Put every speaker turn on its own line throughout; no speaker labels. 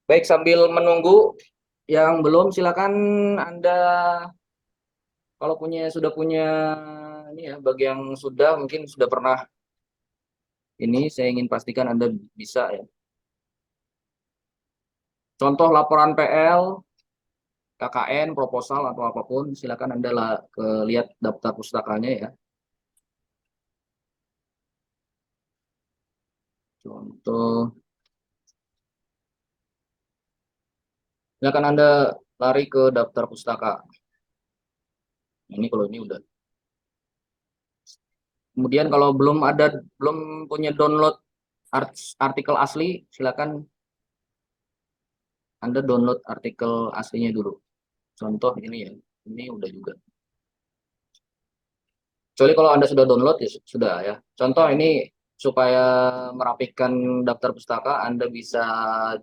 Baik, sambil menunggu yang belum, silakan Anda kalau sudah punya ini ya, bagi yang sudah mungkin sudah pernah ini, saya ingin pastikan Anda bisa ya. Contoh laporan PL, KKN, proposal atau apapun, silakan Anda lihat daftar pustakanya ya. Contoh, silakan Anda lari ke daftar pustaka. Ini kalau ini udah. Kemudian kalau belum punya download artikel asli, silakan Anda download artikel aslinya dulu. Contoh ini ya, ini udah juga. Kecuali kalau Anda sudah download ya sudah ya. Contoh ini supaya merapikan daftar pustaka, Anda bisa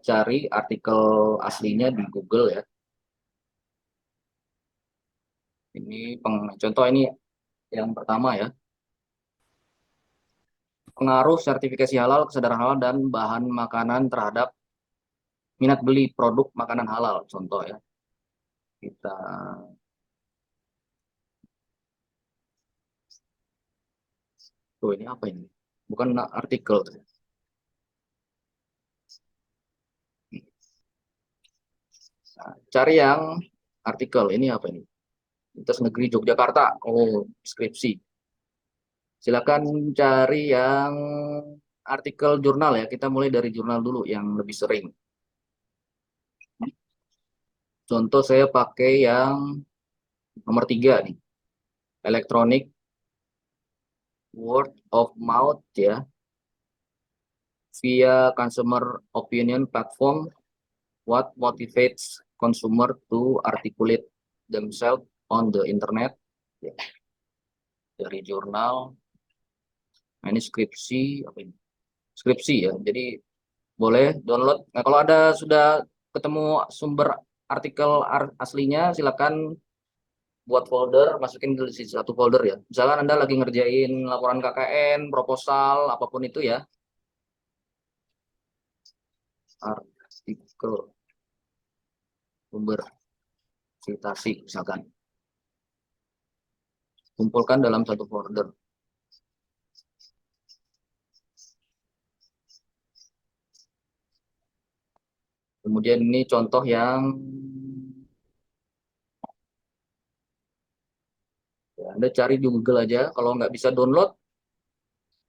cari artikel aslinya di Google ya. Contoh ini yang pertama ya. Pengaruh sertifikasi halal, kesadaran halal dan bahan makanan terhadap minat beli produk makanan halal. Contoh ya. Kita tuh ini apa ini? Bukan artikel. Nah, cari yang artikel ini apa ini? Universitas Negeri Yogyakarta. Oh, skripsi. Silakan cari yang artikel jurnal ya. Kita mulai dari jurnal dulu yang lebih sering. Contoh saya pakai yang nomor 3 nih. Electronic Word of Mouth ya. Via Consumer Opinion Platform. What motivates consumer to articulate themselves on the internet. Ya, dari jurnal. Nah, ini skripsi. Apa ini? Skripsi ya. Jadi boleh download. Nah, kalau ada sudah ketemu sumber artikel aslinya, silakan buat folder, masukin di satu folder ya. Misalkan Anda lagi ngerjain laporan KKN, proposal, apapun itu ya. Artikel sumber citasi misalkan. Kumpulkan dalam satu folder. Kemudian ini contoh yang ya, Anda cari di Google aja. Kalau nggak bisa download,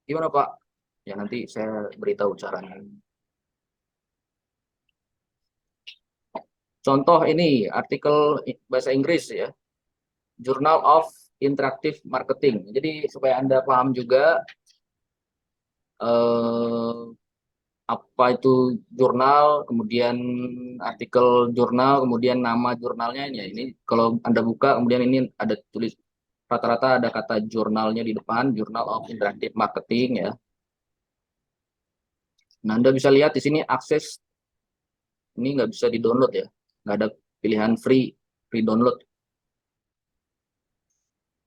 gimana Pak? Ya nanti saya beritahu caranya. Contoh ini artikel bahasa Inggris ya. Journal of Interactive Marketing. Jadi supaya Anda paham juga eh, apa itu jurnal, kemudian artikel jurnal, kemudian nama jurnalnya. Ya, ini kalau Anda buka, kemudian ini ada tulis rata-rata ada kata jurnalnya di depan, Journal of Interactive Marketing ya. Nah, Anda bisa lihat di sini akses ini nggak bisa di-download ya, nggak ada pilihan free download.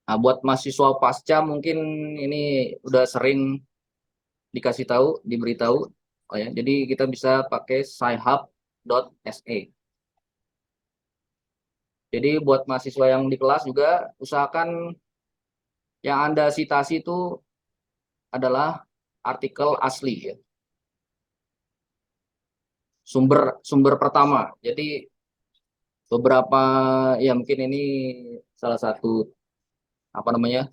Nah, buat mahasiswa pasca mungkin ini udah sering dikasih tahu, diberitahu. Oh ya, jadi kita bisa pakai sci-hub.se. Jadi buat mahasiswa yang di kelas juga usahakan yang Anda citasi itu adalah artikel asli ya. Sumber sumber pertama. Jadi beberapa ya mungkin ini salah satu apa namanya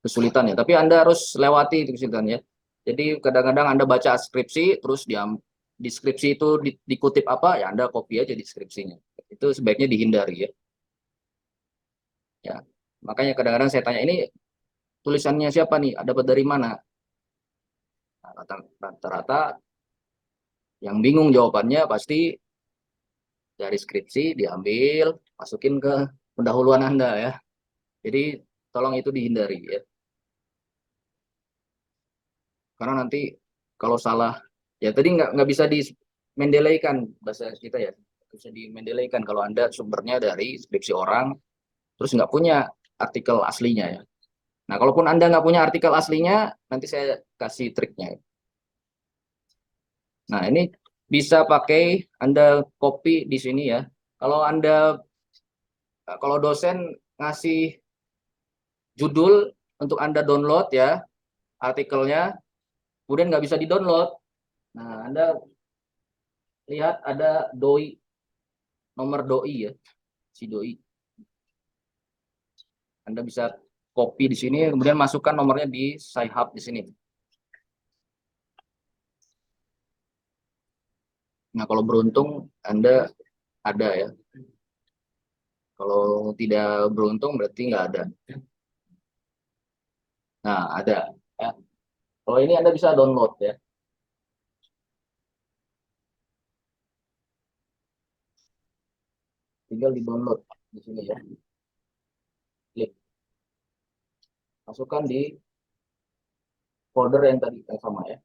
kesulitan ya. Tapi Anda harus lewati itu kesulitan ya. Jadi kadang-kadang Anda baca skripsi terus di skripsi itu dikutip apa ya Anda copy aja di skripsinya. Itu sebaiknya dihindari ya. Ya. Makanya kadang-kadang saya tanya ini tulisannya siapa nih? Dapat dari mana? Nah, rata-rata yang bingung jawabannya pasti dari skripsi diambil, masukin ke pendahuluan Anda ya. Jadi tolong itu dihindari ya. Karena nanti kalau salah ya tadi nggak bisa di mendeleykan bahasa kita ya. Bisa di mendeleykan kalau Anda sumbernya dari skripsi orang terus nggak punya artikel aslinya ya. Nah, kalaupun Anda nggak punya artikel aslinya, nanti saya kasih triknya. Nah, ini bisa pakai Anda copy di sini ya. Kalau kalau dosen ngasih judul untuk Anda download ya artikelnya, kemudian nggak bisa di-download. Nah, Anda lihat ada doi, nomor doi ya, si doi. Anda bisa copy di sini, kemudian masukkan nomornya di Sci-Hub di sini. Nah, kalau beruntung Anda ada ya. Kalau tidak beruntung berarti nggak ada. Nah, ada. Ya. Kalau ini Anda bisa download ya. Tinggal di-download di sini ya. Klik. Masukkan di folder yang tadi yang sama ya.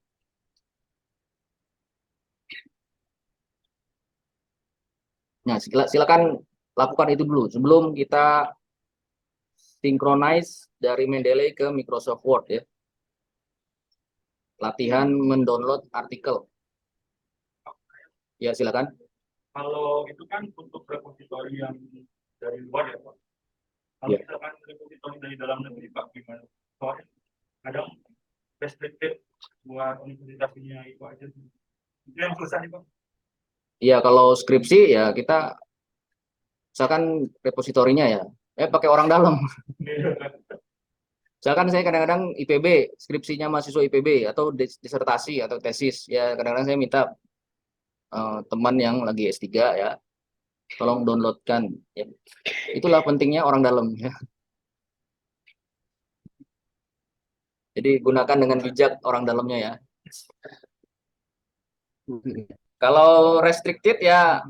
Nah, silakan lakukan itu dulu sebelum kita synchronize dari Mendeley ke Microsoft Word ya. Latihan mendownload artikel. Ya, silakan.
Kalau itu kan untuk repositori yang dari luar ya Pak. Kalau
Ya.
misalkan repositori dari dalam negeri Pak, gimana? Soalnya kadang restricted buat universitasnya itu aja. Itu yang susah nih Pak.
Iya, kalau skripsi ya kita misalkan repositorinya ya, pakai orang dalam. Misalkan saya kadang-kadang IPB, skripsinya mahasiswa IPB atau disertasi atau tesis, ya kadang-kadang saya minta teman yang lagi S3 ya, tolong downloadkan. Ya. Itulah pentingnya orang dalam ya. Jadi gunakan dengan bijak orang dalamnya ya. Kalau restricted ya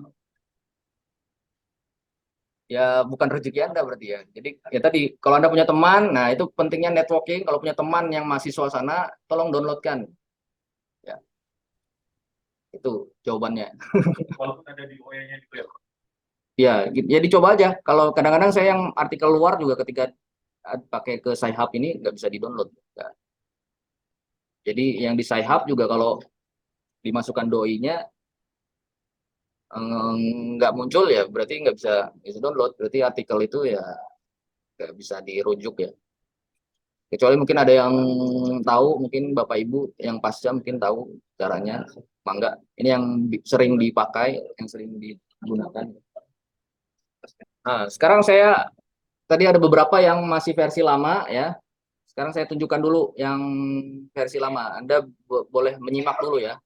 bukan rezeki Anda berarti ya. Jadi ya tadi kalau Anda punya teman, nah itu pentingnya networking. Kalau punya teman yang mahasiswa sana, tolong downloadkan. Ya, itu jawabannya.
Walaupun ada di OE-nya gitu ya.
Ya, ya dicoba aja. Kalau kadang-kadang saya yang artikel luar juga ketika pakai ke Sci-Hub ini nggak bisa di-download. Ya. Jadi yang di Sci-Hub juga kalau dimasukkan doi-nya nggak muncul ya berarti nggak bisa download. Berarti artikel itu ya nggak bisa dirujuk ya. Kecuali mungkin ada yang tahu, mungkin Bapak Ibu yang pasca mungkin tahu caranya. Mangga. Ini yang sering dipakai, yang sering digunakan. Nah, sekarang saya tadi ada beberapa yang masih versi lama ya. Sekarang saya tunjukkan dulu yang versi lama. Anda boleh menyimak dulu ya.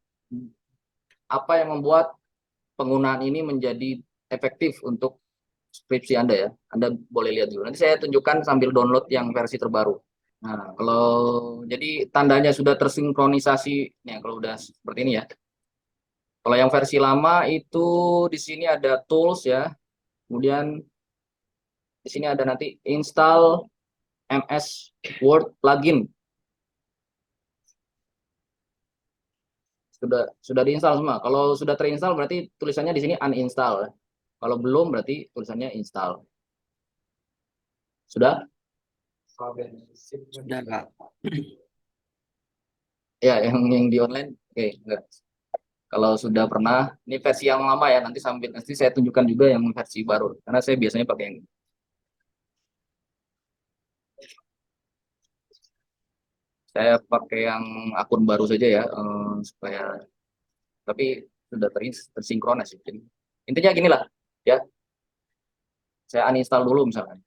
Apa yang membuat penggunaan ini menjadi efektif untuk skripsi Anda ya. Anda boleh lihat dulu. Nanti saya tunjukkan sambil download yang versi terbaru. Nah, kalau jadi tandanya sudah tersinkronisasi, nih kalau udah seperti ini ya. Kalau yang versi lama itu di sini ada tools ya. Kemudian di sini ada nanti install MS Word plugin. Sudah diinstal semua. Kalau sudah terinstall berarti tulisannya di sini uninstall. Kalau belum berarti tulisannya install. Sudah?
Sudah, Kak.
Ya, yang di online. Oke, enggak. Kalau sudah pernah, ini versi yang lama ya. Nanti saya tunjukkan juga yang versi baru. Karena saya biasanya pakai yang saya pakai yang akun baru saja ya, supaya tapi sudah tersinkronis. Jadi, intinya gini lah, ya. Saya uninstall dulu misalkan.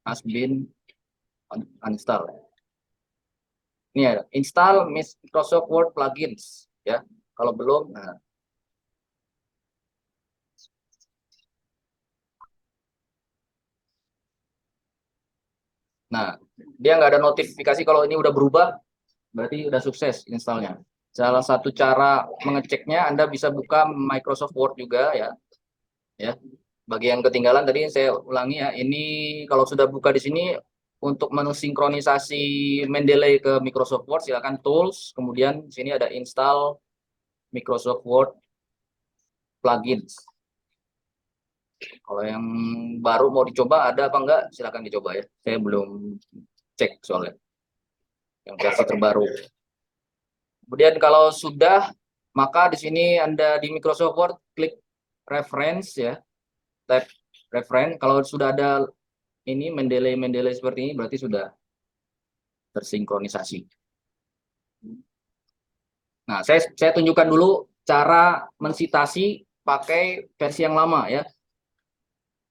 Has been uninstall. Ini ya, install Microsoft Word plugins, ya. Kalau belum, nah dia nggak ada notifikasi kalau ini udah berubah, berarti udah sukses installnya. Salah satu cara mengeceknya Anda bisa buka Microsoft Word juga ya. Ya. Bagi yang ketinggalan tadi saya ulangi ya. Ini kalau sudah buka di sini untuk menu sinkronisasi Mendeley ke Microsoft Word silakan tools, kemudian di sini ada install Microsoft Word plugins. Kalau yang baru mau dicoba ada apa enggak silakan dicoba ya. Saya belum cek soalnya. yang versi terbaru. Kemudian kalau sudah, maka di sini Anda di Microsoft Word klik reference ya, tab reference. Kalau sudah ada ini Mendeley seperti ini berarti sudah tersinkronisasi. Nah, saya tunjukkan dulu cara mensitasi pakai versi yang lama ya.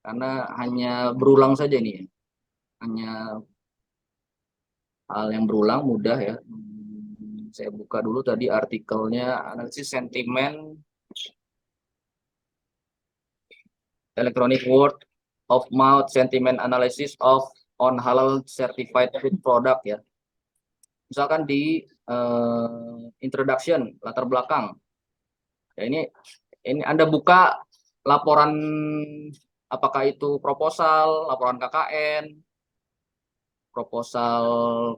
Karena hanya berulang saja ini ya. Hanya hal yang berulang mudah ya. Saya buka dulu tadi artikelnya, analisis sentimen electronic word of mouth sentiment analysis of on halal certified food product ya. Misalkan di introduction, latar belakang. Ya, ini Anda buka laporan, apakah itu proposal, laporan KKN, proposal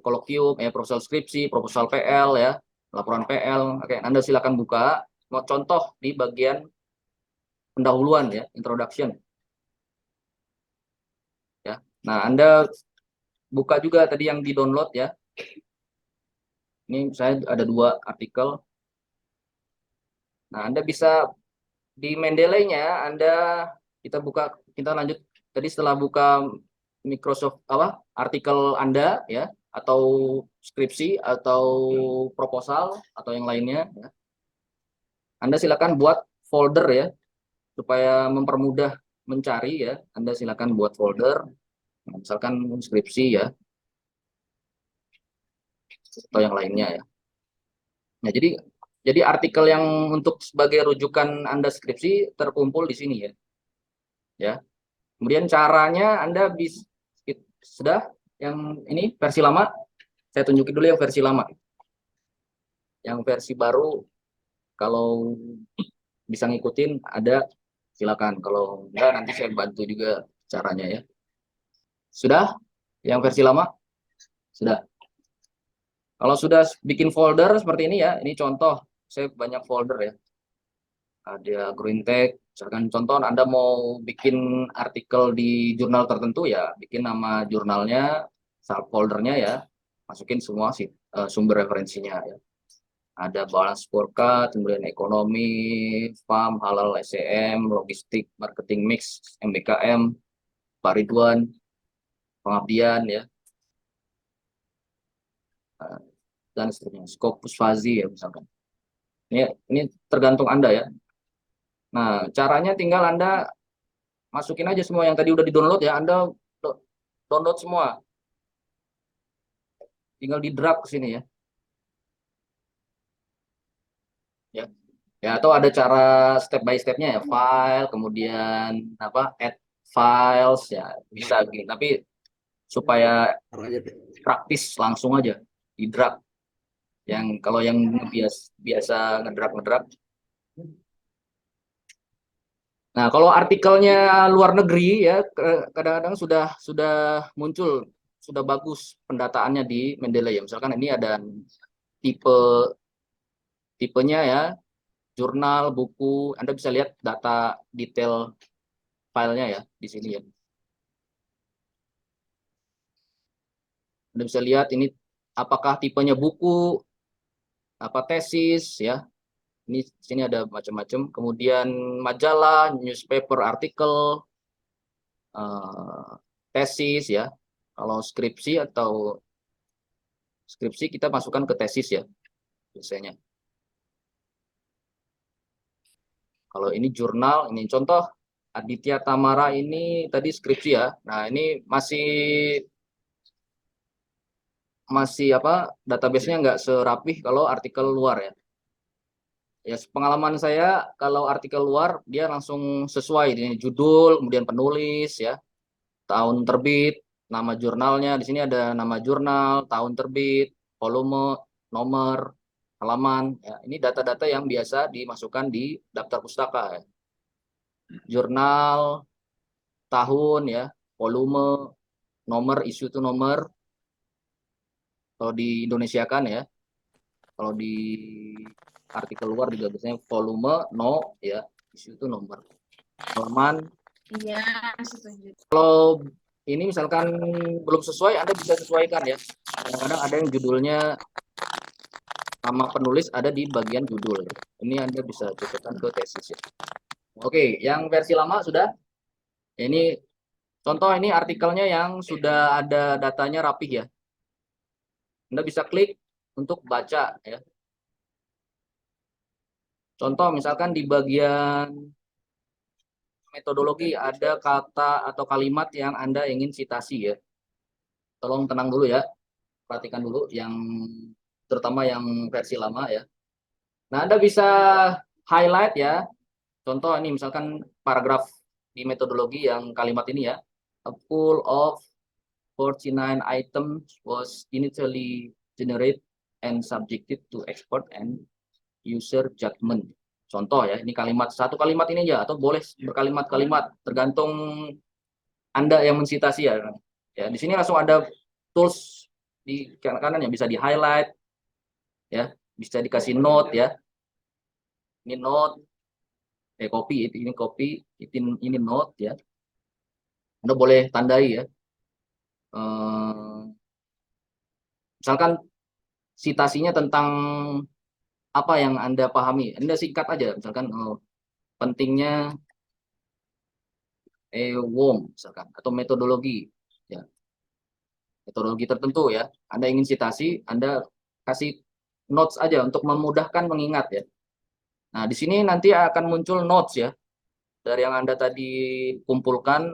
kolokium, proposal skripsi, proposal PL ya, laporan PL. Oke, Anda silakan buka. Mau contoh di bagian pendahuluan ya, introduction. Ya. Nah, Anda buka juga tadi yang di-download ya. Ini saya ada 2 artikel. Nah, Anda bisa di Mendeley-nya kita lanjut tadi setelah buka Microsoft artikel Anda ya, atau skripsi atau proposal atau yang lainnya ya. Anda silakan buat folder ya supaya mempermudah mencari ya. Anda silakan buat folder, misalkan skripsi ya atau yang lainnya ya. Nah, jadi artikel yang untuk sebagai rujukan Anda skripsi terkumpul di sini ya. Ya. Kemudian caranya Anda bisa sudah yang ini versi lama, saya tunjukin dulu yang versi lama. Yang versi baru kalau bisa ngikutin ada silakan, kalau enggak nanti saya bantu juga caranya ya. Sudah? Yang versi lama? Sudah. Kalau sudah bikin folder seperti ini ya, ini contoh, saya banyak folder ya. Ada Green-Tech, misalkan contoh Anda mau bikin artikel di jurnal tertentu ya, bikin nama jurnalnya, subfoldernya ya, masukin semua sumber referensinya ya. Ada balance scorecard, kemudian ekonomi, farm, halal, SCM, logistik, marketing mix, MBKM, Pak Ridwan, pengabdian ya, dan seterusnya. Scopus Fazi ya misalkan. Ini tergantung Anda ya. Nah, caranya tinggal Anda masukin aja semua yang tadi udah di-download ya, Anda download semua. Tinggal di drag ke sini ya. Ya. Ya, atau ada cara step by stepnya ya, file, kemudian add files ya, bisa gini. Tapi supaya praktis langsung aja di drag. Yang kalau yang biasa ngedrag. Nah, kalau artikelnya luar negeri ya kadang-kadang sudah muncul, sudah bagus pendataannya di Mendeley ya. Misalkan ini ada tipenya ya, jurnal, buku, Anda bisa lihat data detail filenya ya di sini ya. Anda bisa lihat ini apakah tipenya buku, tesis ya. Ini di sini ada macam-macam. Kemudian majalah, newspaper, artikel, tesis ya. Kalau skripsi kita masukkan ke tesis ya biasanya. Kalau ini jurnal, ini contoh Aditya Tamara ini tadi skripsi ya. Nah, ini masih database-nya nggak serapih kalau artikel luar ya. Ya, pengalaman saya kalau artikel luar dia langsung sesuai ini judul, kemudian penulis ya, tahun terbit, nama jurnalnya, di sini ada nama jurnal, tahun terbit, volume, nomor, halaman ya. Ini data-data yang biasa dimasukkan di daftar pustaka ya. Jurnal, tahun ya, volume, nomor, isu itu nomor. Kalau di Indonesia kan ya, kalau di artikel luar juga biasanya volume, no ya, isu itu nomor. Halaman.
Iya, setuju.
Kalau ini misalkan belum sesuai, Anda bisa sesuaikan ya. Kadang-kadang ada yang judulnya nama penulis ada di bagian judul. Ini Anda bisa cocokkan ke tesis ya. Oke, yang versi lama sudah. Ini contoh, ini artikelnya yang sudah ada datanya rapih ya. Anda bisa klik untuk baca ya. Contoh misalkan di bagian metodologi ada kata atau kalimat yang Anda ingin citasi ya. Tolong tenang dulu ya. Perhatikan dulu yang terutama yang versi lama ya. Nah, Anda bisa highlight ya. Contoh ini misalkan paragraf di metodologi yang kalimat ini ya. A pool of 49 items was initially generated and subjected to expert and user judgment. Contoh ya, ini kalimat satu kalimat ini aja atau boleh berkalimat-kalimat tergantung Anda yang mensitasi ya. Ya, di sini langsung ada tools di kanan yang bisa di highlight ya, bisa dikasih note ya. Ini note, copy, ini copy, ini note ya. Anda boleh tandai ya. Misalkan citasinya tentang apa yang Anda pahami. Anda singkat aja, misalkan pentingnya WOM misalkan atau metodologi ya. Metodologi tertentu ya. Anda ingin citasi, Anda kasih notes aja untuk memudahkan mengingat ya. Nah, di sini nanti akan muncul notes ya. Dari yang Anda tadi kumpulkan,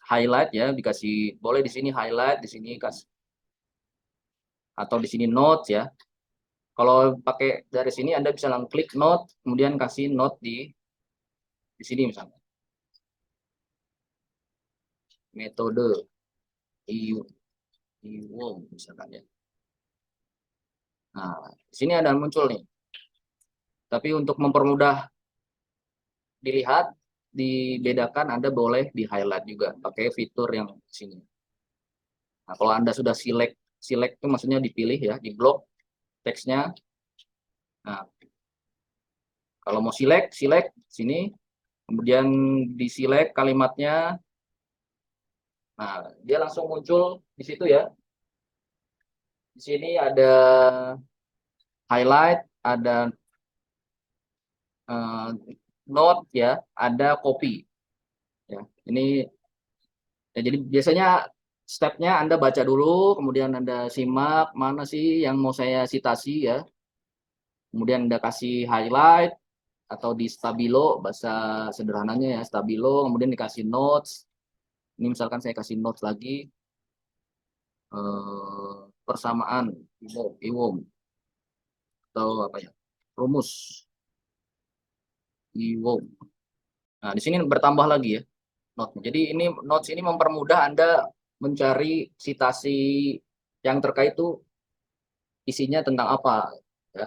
highlight ya, dikasih boleh di sini highlight, di sini kasih atau di sini notes ya. Kalau pakai dari sini Anda bisa langsung klik note, kemudian kasih note di sini misalnya. Metode IWOM misalkan ya. Nah, di sini ada muncul nih. Tapi untuk mempermudah dilihat, dibedakan, Anda boleh di highlight juga pakai fitur yang di sini. Nah, kalau Anda sudah select itu maksudnya dipilih ya, di blok teksnya. Nah, kalau mau select sini, kemudian di select kalimatnya. Nah, dia langsung muncul di situ ya. Di sini ada highlight, ada note ya, ada copy. Ya, ini ya, jadi biasanya stepnya Anda baca dulu, kemudian Anda simak mana sih yang mau saya citasi ya. Kemudian Anda kasih highlight atau di stabilo, bahasa sederhananya ya, stabilo, kemudian dikasih notes. Ini misalkan saya kasih notes lagi, persamaan IWOM atau apa ya, rumus IWOM. Nah, di sini bertambah lagi ya notes. Jadi ini notes ini mempermudah Anda mencari citasi yang terkait itu isinya tentang apa ya,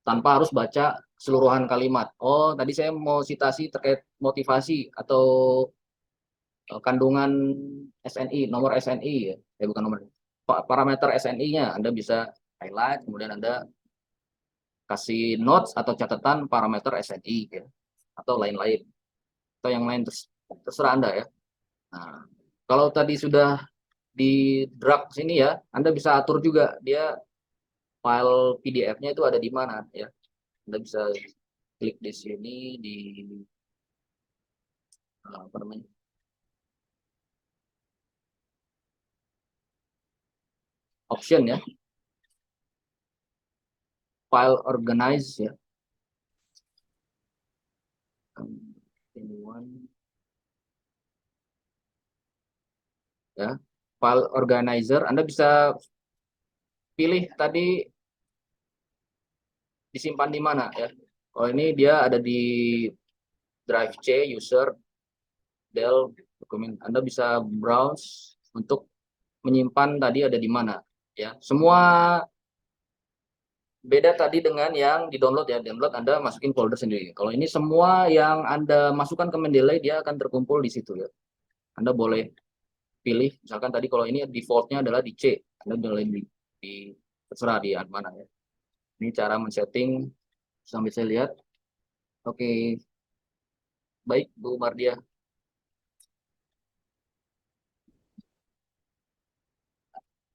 tanpa harus baca keseluruhan kalimat. Oh, tadi saya mau citasi terkait motivasi atau kandungan SNI, nomor SNI ya, bukan nomor, parameter SNI-nya Anda bisa highlight, kemudian Anda kasih notes atau catatan parameter SNI ya, atau lain-lain, atau yang lain terserah Anda ya. Nah, kalau tadi sudah di drag sini ya, Anda bisa atur juga dia file PDF-nya itu ada di mana ya. Anda bisa klik di sini di apa namanya, option ya, file organize ya. Anyone ya, file organizer Anda bisa pilih tadi disimpan di mana ya. Oh, ini dia ada di drive C user del dokumen. Anda bisa browse untuk menyimpan tadi ada di mana ya. Semua beda tadi dengan yang di download ya. Download Anda masukin folder sendiri. Kalau ini semua yang Anda masukkan ke Mendeley dia akan terkumpul di situ ya. Anda boleh pilih misalkan tadi kalau ini defaultnya adalah di C. Anda boleh di terserah di mana ya. Ini cara men-setting sambil saya lihat. Oke, baik Bu Mardia.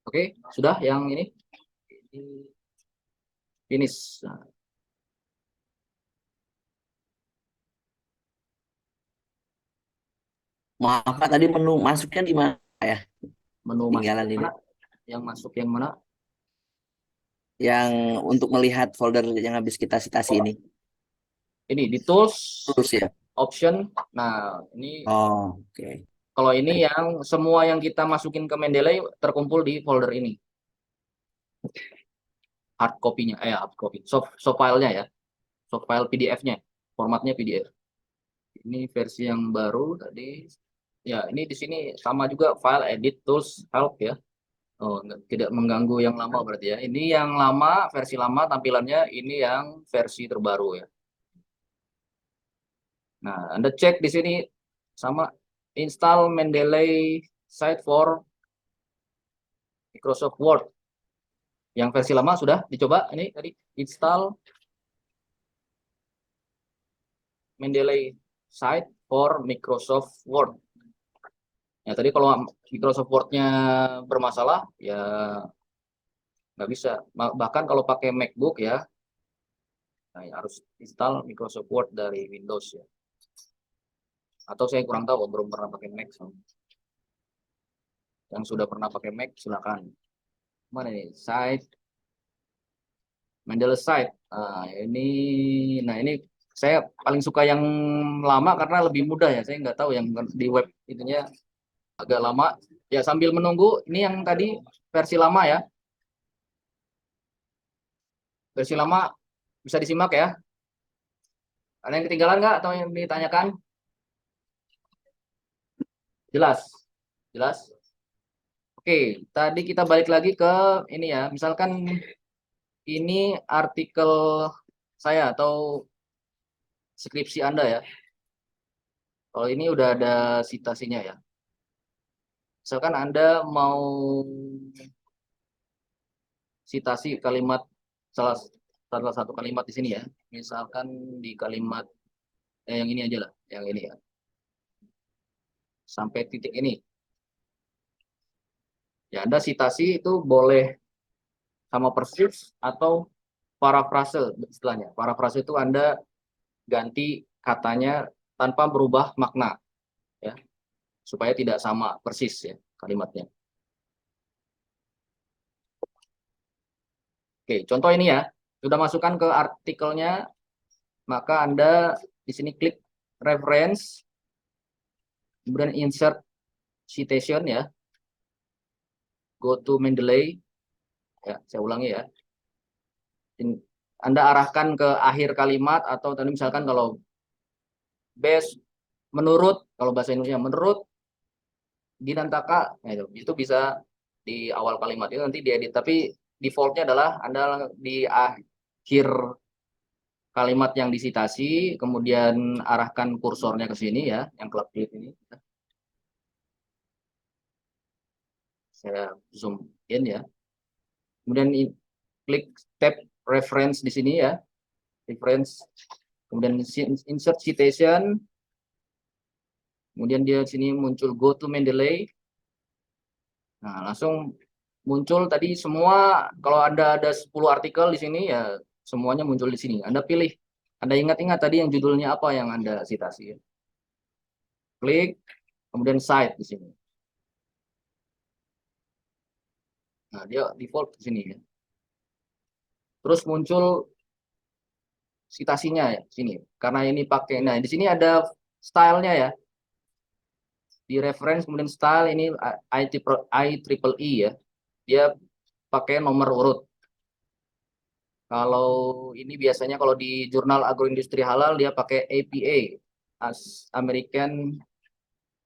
Oke, sudah yang ini finish. Nah,
Maaf Pak, tadi menu masuknya di mana ya?
menu masuk
Tinggalan
yang
ini.
mana? Yang masuk yang mana?
Yang untuk melihat folder yang habis kita citasi
Oh,
ini.
ini di tools
Terus ya.
option. Nah, ini
Oh, oke.
kalau ini
Baik.
yang semua yang kita masukin ke Mendeley terkumpul di folder ini. Hard copy-nya, hard copy, soft file-nya ya, soft file PDF-nya, formatnya PDF. Ini versi yang baru tadi. Ya, ini di sini sama juga file edit tools help ya. Oh, tidak mengganggu yang lama berarti ya. Ini yang lama, versi lama tampilannya, ini yang versi terbaru ya. Nah, Anda cek di sini sama install Mendeley Site for Microsoft Word. Yang versi lama sudah dicoba ini tadi install Mendeley Site for Microsoft Word. Ya tadi kalau Microsoft Word-nya bermasalah ya nggak bisa. Bahkan kalau pakai MacBook ya, nah, ya harus install Microsoft Word dari Windows ya. Atau saya kurang tahu, belum pernah pakai Mac. So. Yang sudah pernah pakai Mac silakan. Mana ini? Site Mendeley Site. Nah ini saya paling suka yang lama karena lebih mudah ya. Saya nggak tahu yang di web itunya agak lama. Ya sambil menunggu, ini yang tadi versi lama ya. Versi lama bisa disimak ya. Ada yang ketinggalan nggak atau yang ditanyakan? Jelas, jelas. Oke, tadi kita balik lagi ke ini ya. Misalkan ini artikel saya atau skripsi Anda ya. Kalau ini udah ada citasinya ya. Misalkan Anda mau citasi kalimat salah salah satu kalimat di sini ya. Misalkan di kalimat yang ini aja lah, yang ini ya. Sampai titik ini. Ya, Anda citasi itu boleh sama persis atau parafrase istilahnya. Parafrase itu Anda ganti katanya tanpa berubah makna ya, supaya tidak sama persis ya kalimatnya. Oke, contoh ini ya. Sudah masukkan ke artikelnya, maka Anda di sini klik reference, kemudian insert citation ya, go to Mendeley ya, saya ulangi ya. Anda arahkan ke akhir kalimat atau tadi misalkan kalau based menurut, kalau bahasa Indonesia menurut Ginantaka, nah itu bisa di awal kalimat itu nanti diedit. Tapi defaultnya adalah Anda di akhir kalimat yang disitasi, kemudian arahkan kursornya ke sini ya, yang klip ini. Saya zoom in ya. Kemudian klik tab reference di sini ya, reference. Kemudian insert citation. Kemudian dia sini muncul go to Mendeley. Nah, langsung muncul tadi semua, kalau Anda ada 10 artikel di sini ya semuanya muncul di sini. Anda pilih. Anda ingat-ingat tadi yang judulnya apa yang Anda citasi ya. Klik, kemudian cite di sini. Nah, dia default di sini ya. Terus muncul citasinya ya sini. Karena ini pakai, nah di sini ada stylenya ya. Di reference kemudian style ini IEEE ya. Dia pakai nomor urut. Kalau ini biasanya kalau di jurnal agroindustri halal dia pakai APA, American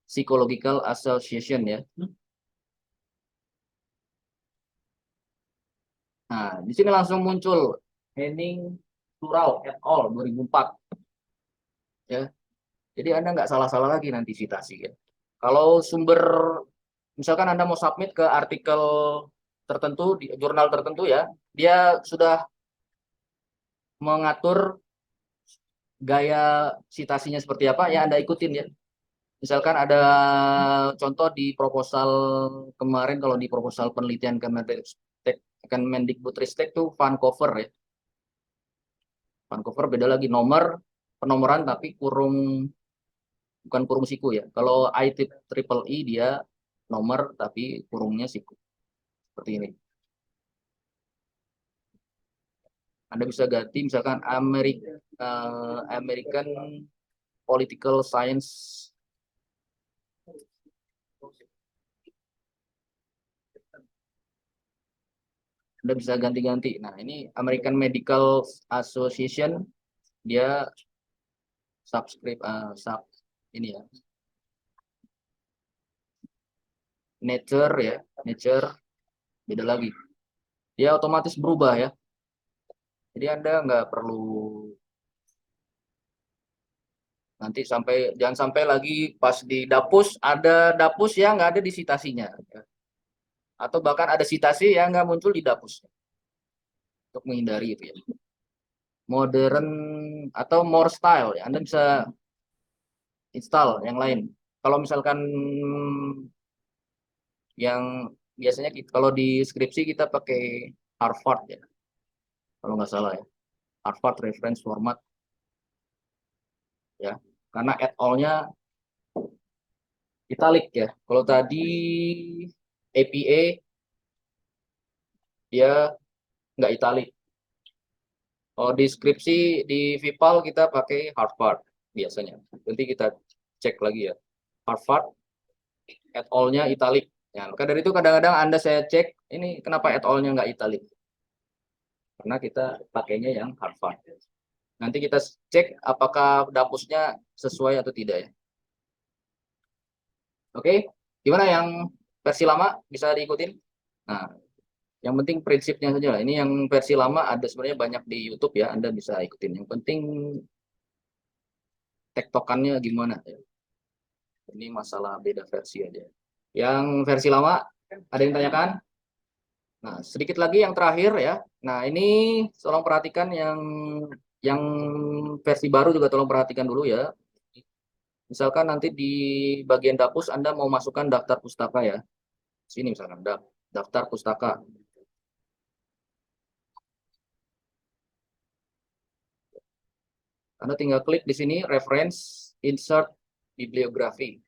Psychological Association ya. Nah, di sini langsung muncul Henning Surau et al. 2004 ya. Jadi Anda nggak salah-salah lagi nanti citasi ya. Kalau sumber misalkan Anda mau submit ke artikel tertentu di jurnal tertentu ya, dia sudah mengatur gaya citasinya seperti apa ya Anda ikutin ya. Misalkan ada contoh di proposal kemarin, kalau di proposal penelitian Kemendikbudristek tuh fun cover ya. Fun cover beda lagi, penomoran tapi bukan kurung siku ya. Kalau IT triple E dia nomor tapi kurungnya siku. Seperti ini. Anda bisa ganti misalkan American Political Science. Anda bisa ganti-ganti. Nah, ini American Medical Association, dia sub ini ya. Nature ya, Nature beda lagi. Dia otomatis berubah ya. Jadi Anda nggak perlu nanti jangan sampai lagi pas di Dapus ada Dapus yang nggak ada di citasinya. Atau bahkan ada citasi yang nggak muncul di Dapus. Untuk menghindari itu ya. Modern atau more style ya. Anda bisa install yang lain. Kalau misalkan yang biasanya kalau di skripsi kita pakai Harvard ya, kalau nggak salah ya, Harvard Reference Format ya, karena et al-nya italic ya. Kalau tadi APA dia nggak italic. Kalau di skripsi di Vipal kita pakai Harvard biasanya. Nanti kita cek lagi ya. Harvard et al-nya italic. Ya, maka dari itu kadang-kadang Anda saya cek ini kenapa et al-nya nggak italic. Karena kita pakainya yang Harvard. Nanti kita cek apakah dapusnya sesuai atau tidak ya. Oke, gimana yang versi lama bisa diikutin? Nah, yang penting prinsipnya saja lah. Ini yang versi lama ada sebenarnya banyak di YouTube ya, Anda bisa ikutin. Yang penting tektokannya gimana ya. Ini masalah beda versi aja. Yang versi lama ada yang tanyakan? Nah, sedikit lagi yang terakhir ya. Nah, ini tolong perhatikan yang versi baru juga tolong perhatikan dulu ya. Misalkan nanti di bagian dapus Anda mau masukkan daftar pustaka ya. Sini misalkan daftar pustaka. Anda tinggal klik di sini reference insert bibliografi.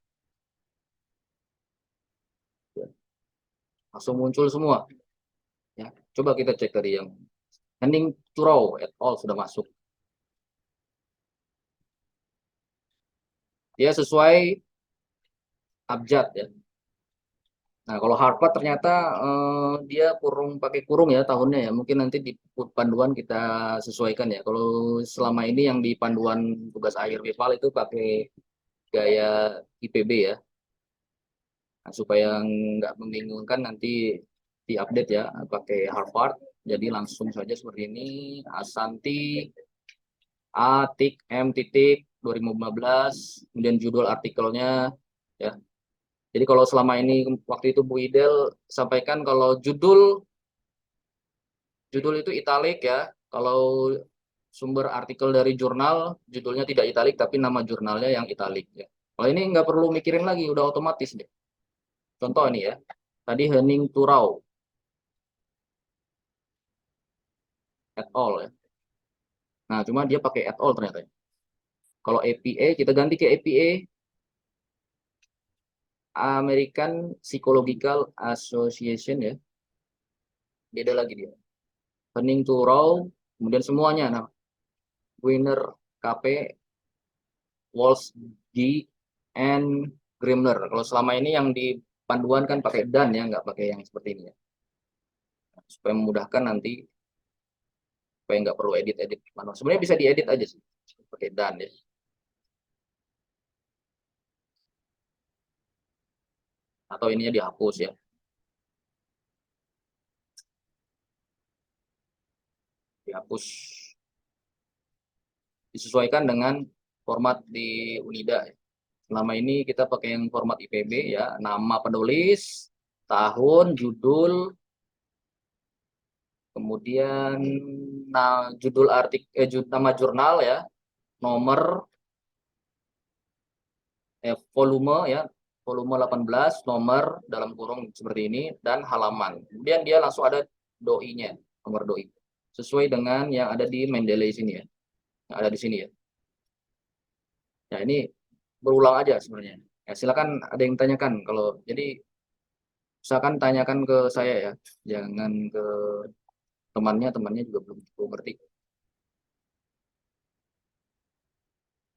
Langsung muncul semua. Ya, coba kita cek tadi yang Henning Turau et al sudah masuk. Dia sesuai abjad ya. Nah, kalau Harvard ternyata dia pakai kurung ya tahunnya ya. Mungkin nanti di panduan kita sesuaikan ya. Kalau selama ini yang di panduan tugas akhir Vipal itu pakai gaya IPB ya. Nah, supaya nggak membingungkan nanti diupdate ya pakai Harvard. Jadi langsung saja seperti ini. Asanti A tik M titik 2015. Kemudian judul artikelnya ya. Jadi kalau selama ini waktu itu Bu Idel sampaikan kalau judul itu italik ya. Kalau sumber artikel dari jurnal judulnya tidak italik tapi nama jurnalnya yang italik ya. Kalau ini nggak perlu mikirin lagi, udah otomatis deh. Contoh ini ya. Tadi Henning Turau et al ya. Nah, cuma dia pakai et al ternyata ya. Kalau APA kita ganti ke APA American Psychological Association ya. Beda lagi dia. Henning Turau, kemudian semuanya. Nah, Winner KP, Walsh G, and Grimler. Kalau selama ini yang di panduan kan pakai dan ya, nggak pakai yang seperti ini ya. Supaya memudahkan nanti, supaya nggak perlu edit-edit manual. Sebenarnya bisa diedit aja sih, pakai dan ya. Atau ininya dihapus ya. Dihapus. Disesuaikan dengan format di Unida ya. Selama ini kita pakai yang format IPB ya, nama penulis, tahun, judul, kemudian judul nama jurnal ya, nomor, volume ya, volume 18, nomor dalam kurung seperti ini, dan halaman. Kemudian dia langsung ada doi-nya, nomor doi. Sesuai dengan yang ada di Mendeley sini ya. Yang ada di sini ya. Ya ini berulang aja sebenarnya. Ya silakan ada yang tanyakan kalau jadi usahakan tanyakan ke saya ya. Jangan ke temannya juga belum ngerti.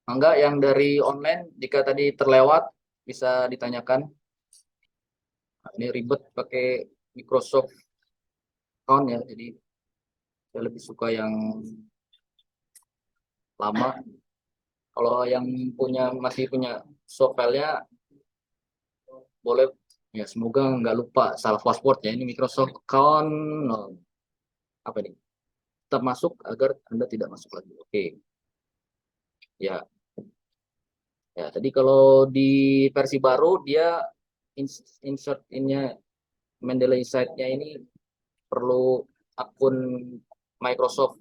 Enggak, yang dari online jika tadi terlewat bisa ditanyakan. Nah, ini ribet pakai Microsoft account ya, jadi saya lebih suka yang lama. Kalau yang masih punya soft file-nya boleh ya, semoga nggak lupa salah password ya. Ini Microsoft account no. Apa ini? Tetap masuk agar Anda tidak masuk lagi. Oke. Ya. Ya, tadi kalau di versi baru dia insert innya Mendeley site-nya ini perlu akun Microsoft.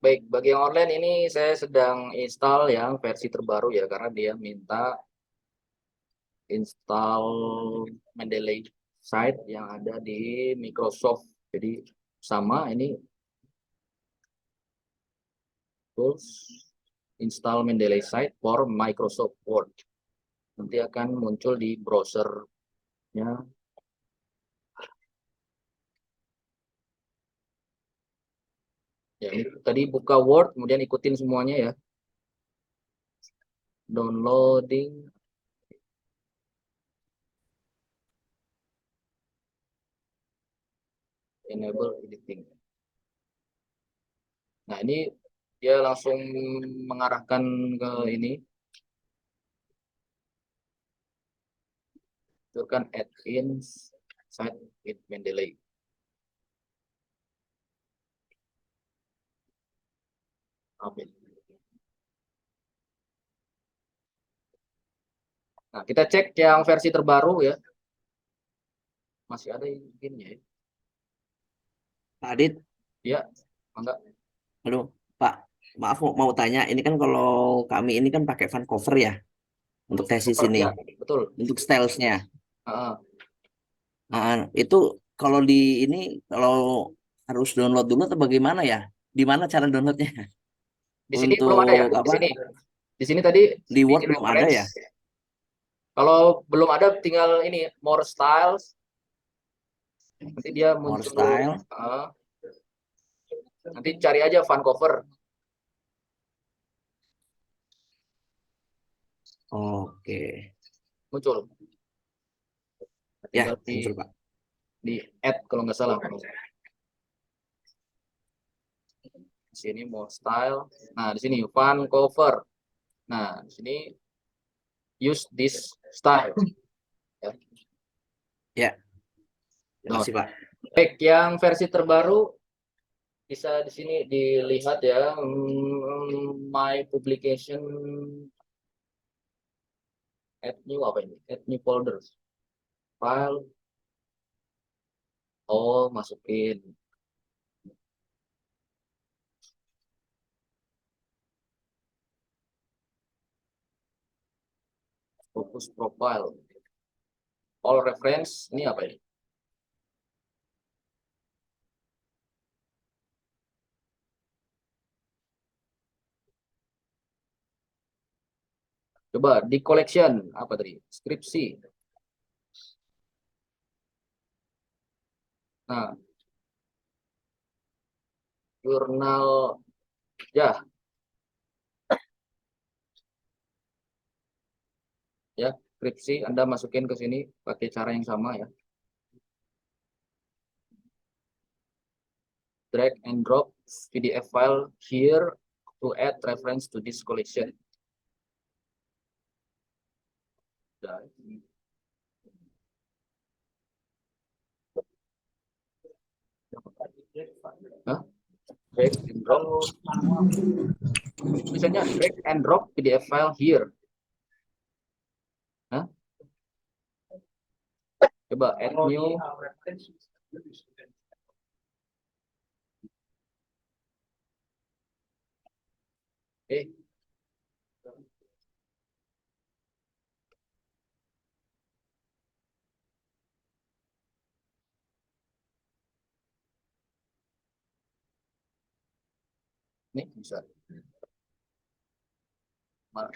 Baik, bagi yang online ini saya sedang install yang versi terbaru ya, karena dia minta install Mendeley site yang ada di Microsoft. Jadi sama ini tools install Mendeley site for Microsoft Word. Nanti akan muncul di browsernya. Ya, ini tadi buka Word, kemudian ikutin semuanya ya. Downloading. Enable editing. Nah, ini dia langsung mengarahkan ke ini. Itu kan add-in site with Mendeley. Amin. Nah, kita cek yang versi terbaru ya. Masih ada izinnya ya.
Pak Adit,
Ya, enggak.
halo Pak, maaf mau tanya, ini kan kalau kami ini kan pakai Vancouver ya untuk tesis
Cover
ini,
ya, betul.
untuk stylesnya.
Ah,
Nah, itu kalau di ini kalau harus download dulu atau bagaimana ya? Di mana cara downloadnya?
di sini belum ada ya?
Untuk
Di
apa?
sini. Di sini tadi
Di
di
Word belum ada
reference.
ya?
Kalau belum ada tinggal ini more styles. Nanti dia
More
muncul.
style.
ah, Nanti cari aja Vancouver.
Oke.
Muncul.
Ya,
Tinggal
muncul Pak.
di add kalau nggak salah. Di sini more style. Nah, di sini Vancouver. Nah, di sini use this style. Ya.
Ya, terima
Nah,
kasih Pak.
baik, yang versi terbaru bisa di sini dilihat ya, my publication, add new apa ini? Add new folders, file. Oh, masukin fokus profile, all reference. Ini apa ini? Coba di collection apa tadi? Skripsi. Nah, jurnal ya, ya, skripsi Anda masukin ke sini pakai cara yang sama ya. Drag and drop PDF file here to add reference to this collection. Hah? Drag and drop. Misalnya drag and drop PDF file here. Hah? Coba add new. Eh, ini bisa.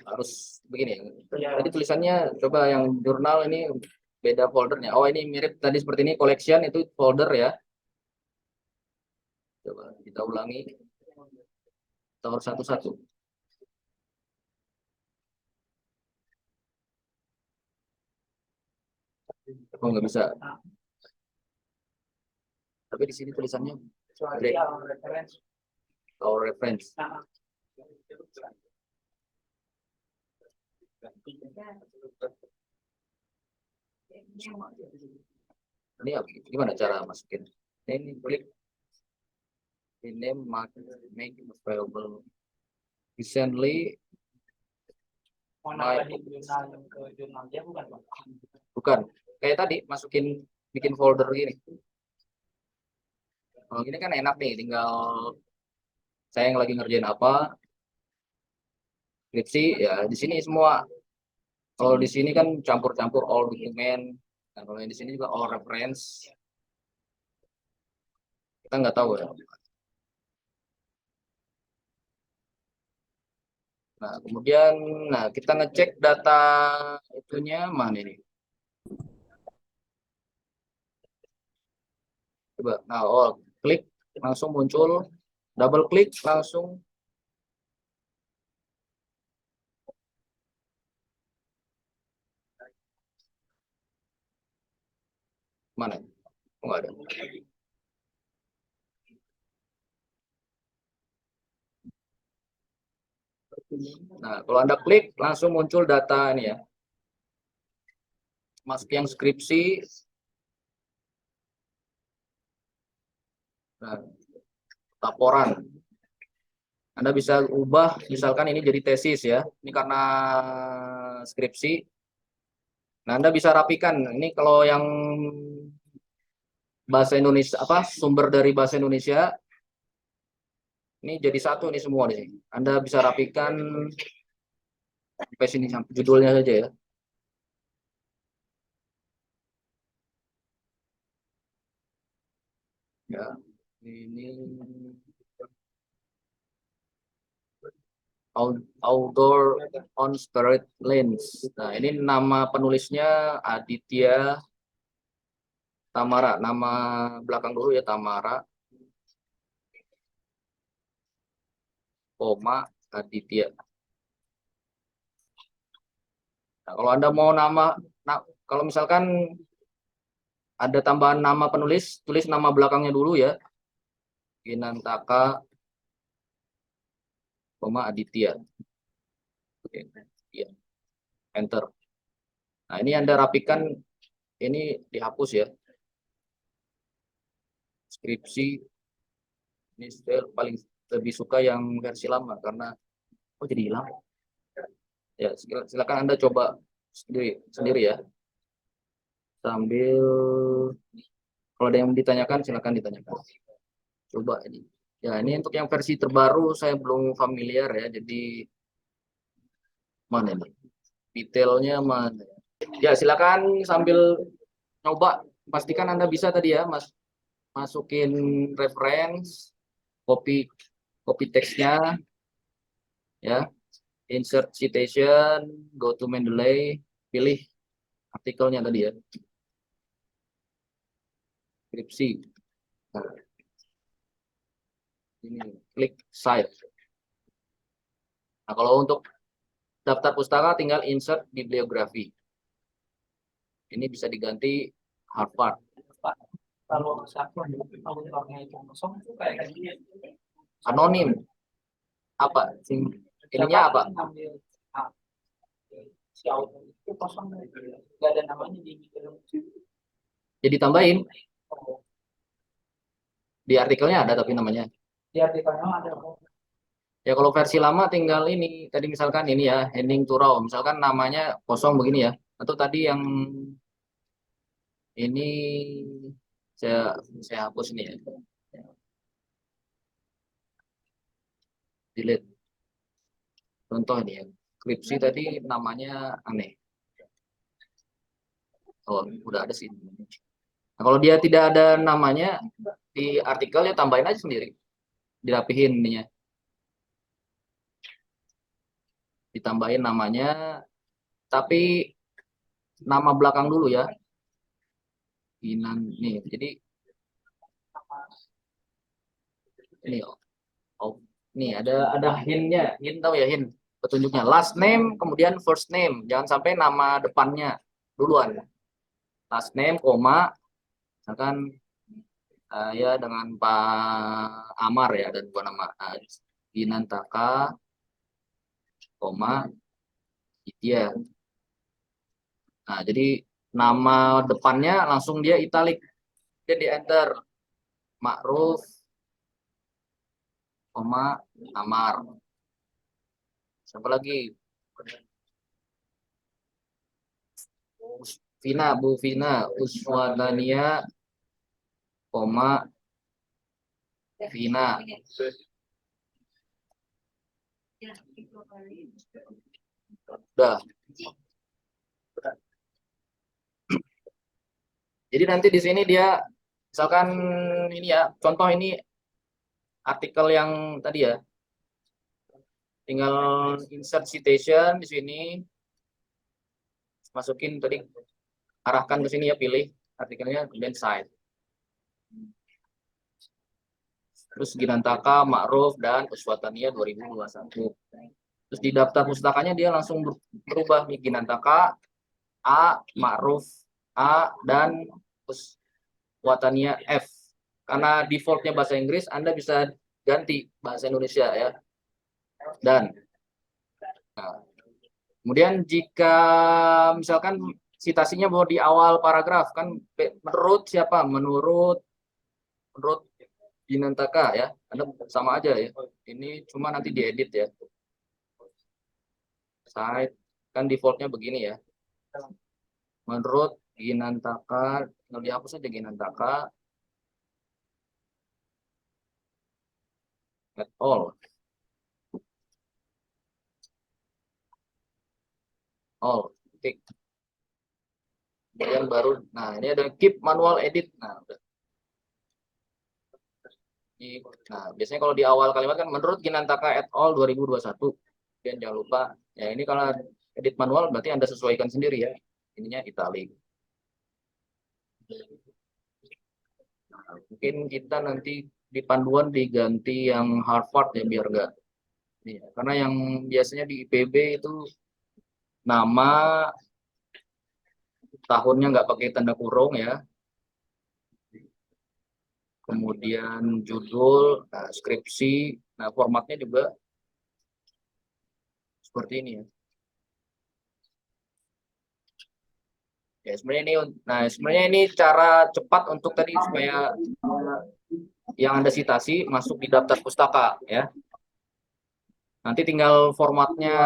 Harus begini. Tadi tulisannya coba yang jurnal ini beda foldernya. Oh, ini mirip tadi seperti ini collection itu folder ya. Coba kita ulangi. Tower satu-satu. Oh, nggak bisa. Tapi di sini tulisannya break. Tower reference. Ini gimana cara masukin? Ini klik rename make available recently.
Jurnal dia bukan, Pak?
Bukan. Kayak tadi masukin bikin folder gini. Kalau gini kan enak nih, tinggal saya yang lagi ngerjain apa, skripsi ya di sini semua. Kalau di sini kan campur-campur all document. Nah, kalau yang di sini juga all reference. Kita nggak tahu ya. Nah, kemudian kita ngecek data itunya mana ini? Coba. Nah, klik langsung muncul, double klik langsung mana? Oh, nggak ada. Nah, kalau Anda klik langsung muncul data ini ya. Masuk yang skripsi. Nah, laporan. Anda bisa ubah, misalkan ini jadi tesis ya. Ini karena skripsi. Nah, Anda bisa rapikan. Ini kalau yang bahasa Indonesia apa sumber dari bahasa Indonesia ini jadi satu ini semua di sini. Anda bisa rapikan sampai sini sampai judulnya saja ya. Ya, ini outdoor on spirit lanes. Nah, ini nama penulisnya Aditya Tamara. Nama belakang dulu ya Tamara, koma Aditya. Nah, kalau Anda mau kalau misalkan ada tambahan nama penulis, tulis nama belakangnya dulu ya. Ginantaka, koma Aditya. Oke, ya, enter. Nah, ini Anda rapikan, ini dihapus ya. Skripsi, ini saya paling lebih suka yang versi lama karena jadi hilang. Ya, silakan Anda coba sendiri ya. Sambil kalau ada yang ditanyakan silakan ditanyakan. Coba ini. Ya, ini untuk yang versi terbaru saya belum familiar ya. Jadi mana nih? Detailnya mana? Ya, silakan sambil coba pastikan Anda bisa tadi ya, Mas. Masukin reference, copy copy teksnya ya. Insert citation, go to Mendeley, pilih artikelnya tadi ya. Skripsi. Nah, ini klik site. Nah, kalau untuk daftar pustaka tinggal insert bibliografi. Ini bisa diganti Harvard.
Pak, kalau satu autornya itu kosong itu kayak gini.
Anonim. Apa? Ininya apa?
Ngambil si autor itu kosong, nggak ada namanya di
Jadi tambahin. Di artikelnya ada tapi namanya.
di artikelnya ada.
Ya kalau versi lama tinggal ini. Tadi misalkan ini ya, heading to raw. Misalkan namanya kosong begini ya. Atau tadi yang ini saya hapus ini ya. Delete. Contoh ini ya, skripsi tadi namanya aneh. Oh, udah ada sih. Nah, kalau dia tidak ada namanya di artikel ya tambahin aja sendiri, dirapihin ininya, ditambahin namanya, tapi nama belakang dulu ya. Inan nih, jadi ini oh, nih ada hintnya, hint tahu ya hint petunjuknya. Last name kemudian first name, jangan sampai nama depannya duluan. Last name, koma, misalkan ya dengan Pak Amar ya dan gua nama Ginantaka, koma, dia. Nah, jadi nama depannya langsung dia italik, dia di enter Ma'ruf, koma, Amar. Siapa lagi? Vina, Bu Vina, Uswadania, koma, Vina. Udah. Jadi nanti di sini dia misalkan ini ya, contoh ini artikel yang tadi ya. Tinggal insert citation di sini. Masukin tadi, arahkan ke sini ya, pilih artikelnya kemudian cite. Terus Ginantaka, Ma'ruf dan Uswatania 2021. Terus di daftar pustakanya dia langsung berubah nih, Ginantaka A, Ma'ruf A, dan Uswatania F. Karena defaultnya bahasa Inggris, Anda bisa ganti bahasa Indonesia ya. Dan nah, kemudian jika misalkan citasinya bahwa di awal paragraf kan menurut siapa? Menurut Ginantaka ya. Anda sama aja ya. Ini cuma nanti diedit ya. Site kan defaultnya begini ya. Menurut Ginantaka, tinggal dihapus saja Ginantaka at all. All. Titik. Kemudian baru, nah ini ada keep manual edit. Nah, udah. Nah, biasanya kalau di awal kalimat kan menurut Ginantaka et al 2021. Dan jangan lupa, ya ini kalau edit manual berarti Anda sesuaikan sendiri ya. Ininya italic. Nah, mungkin kita nanti di panduan diganti yang Harvard ya biar enggak. Ya, karena yang biasanya di IPB itu nama tahunnya nggak pakai tanda kurung ya. Kemudian judul, nah, skripsi, nah formatnya juga seperti ini ya. Ya sebenarnya ini cara cepat untuk tadi supaya yang Anda citasi masuk di daftar pustaka ya. Nanti tinggal formatnya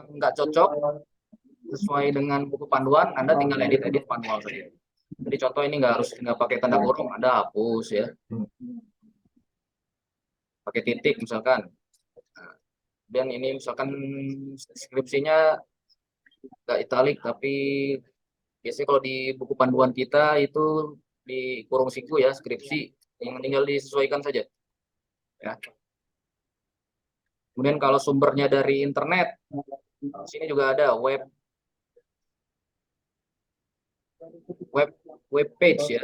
nggak cocok sesuai dengan buku panduan, Anda tinggal edit-edit manual saja. Jadi contoh ini nggak pakai tanda kurung, Anda hapus ya. Pakai titik misalkan. Dan ini misalkan skripsinya nggak italik tapi biasanya kalau di buku panduan kita itu di kurung siku ya, skripsi, yang tinggal disesuaikan saja ya. Kemudian kalau sumbernya dari internet, sini juga ada web page ya.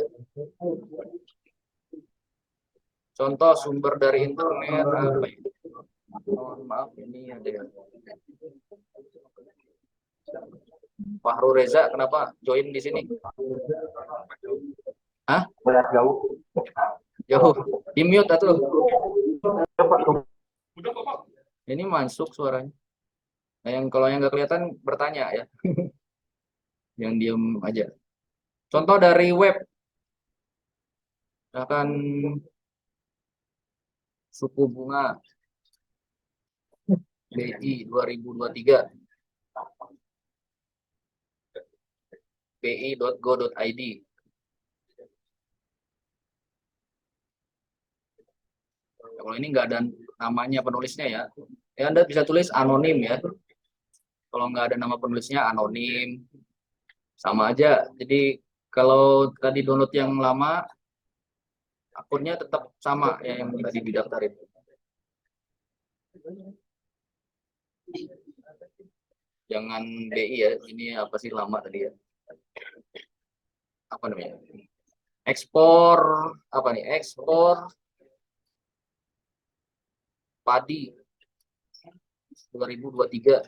Contoh sumber dari internet apa ya? Oh, maaf ini ada ya. Fahru Reza kenapa join di sini? Hah? Jauh. Jauh. Di mute atau?
Udah kok, Pak.
Ini masuk suaranya. Nah, yang kalau yang nggak kelihatan bertanya ya. Yang diem aja. Contoh dari web. Akan suku bunga BI 2023. bi.go.id. Kalau ini nggak ada namanya penulisnya ya, Ya, Anda bisa tulis anonim ya. Kalau nggak ada nama penulisnya anonim, sama aja. Jadi kalau tadi download yang lama, akunnya tetap sama ya yang tadi didaftarin. Jangan BI ya, ini apa sih lama tadi ya? Apa namanya? Ekspor apa nih? Ekspor padi 2023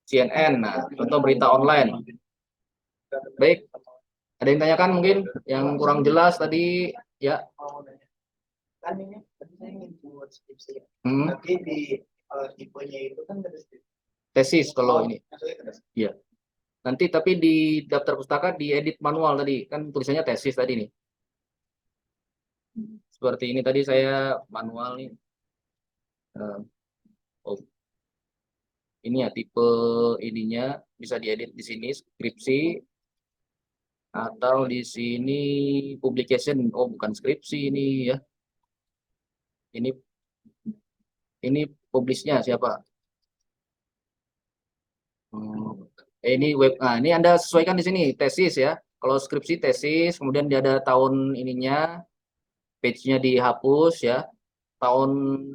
CNN. Nah, contoh berita online. Baik, ada yang tanyakan mungkin yang kurang jelas tadi ya?
Kan ini tadi saya ingin buat skripsi ya.
Hmm,
Tapi di tipenya itu kan ada skripsi.
tesis kalau ini.
Maksudnya ada
Iya. Nanti tapi di daftar pustaka diedit manual tadi, kan tulisannya tesis tadi nih. Seperti ini tadi saya manual nih. Eh, oh, ini ya tipe ininya bisa diedit di sini skripsi atau di sini publication. Oh, bukan skripsi ini ya. Ini publishnya siapa? Hmm, ini web. Nah, ini Anda sesuaikan di sini tesis ya. Kalau skripsi tesis, kemudian dia ada tahun ininya, page-nya dihapus ya. Tahun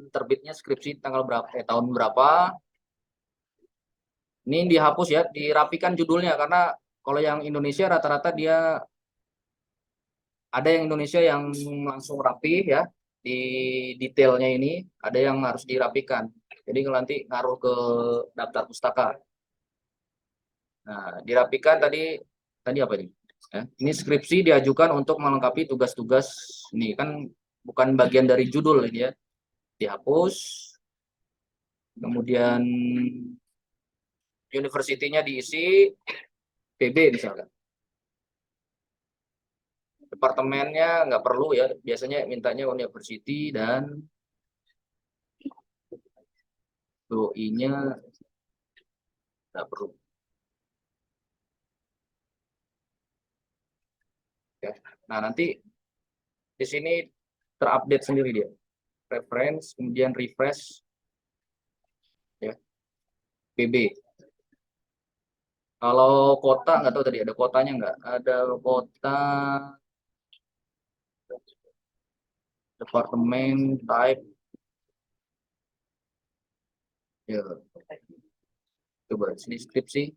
terbitnya skripsi tanggal berapa? Tahun berapa? Ini dihapus ya, dirapikan judulnya karena kalau yang Indonesia rata-rata dia ada yang Indonesia yang langsung rapi ya di detailnya ini, ada yang harus dirapikan. Jadi kalau nanti ngaruh ke daftar pustaka. Nah, dirapikan tadi apa ini? Ya, ini skripsi diajukan untuk melengkapi tugas-tugas ini kan bukan bagian dari judul ini ya. Dihapus. Kemudian universitinya diisi PB misalkan. Departemennya nggak perlu ya, biasanya mintanya university dan doi-nya nggak perlu. Ya. Nah, nanti di sini terupdate sendiri dia. Reference, kemudian refresh, ya, PB. Kalau kota, nggak tahu tadi ada kotanya nggak? Ada kota, departemen, type, ya, coba sini skripsi,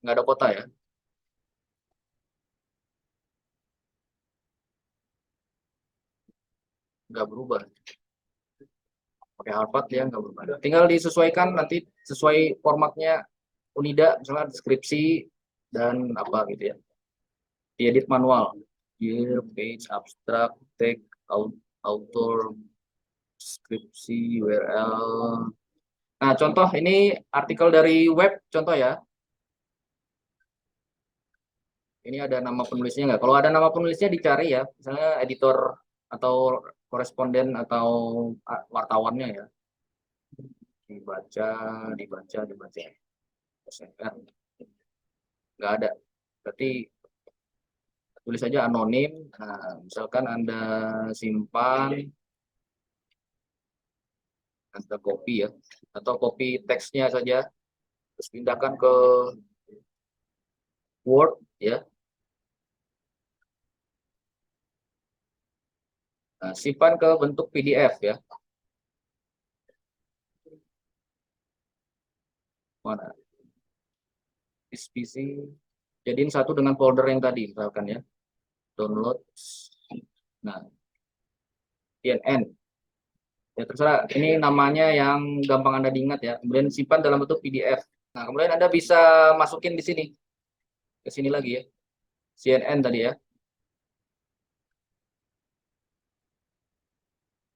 nggak ada kota ya? Nggak berubah. Pakai Harvard ya nggak berubah. Tinggal disesuaikan nanti sesuai formatnya Unida, misalnya deskripsi dan apa gitu ya. Diedit manual. Year, page, abstract, text, author, deskripsi, URL. Nah, contoh ini artikel dari web, contoh ya. Ini ada nama penulisnya nggak? Kalau ada nama penulisnya dicari ya, misalnya editor atau koresponden atau wartawannya ya. Dibaca, dibaca. Nggak ada. Berarti tulis saja anonim. Nah, misalkan Anda simpan, Anda copy ya, atau copy teksnya saja, terus pindahkan ke Word ya. Nah, simpan ke bentuk PDF ya. Mana? PC. Jadiin satu dengan folder yang tadi, misalkan ya. Download. Nah, CNN. Ya terserah, ini namanya yang gampang Anda diingat ya. Kemudian simpan dalam bentuk PDF. Nah, kemudian Anda bisa masukin di sini. Ke sini lagi ya. CNN tadi ya.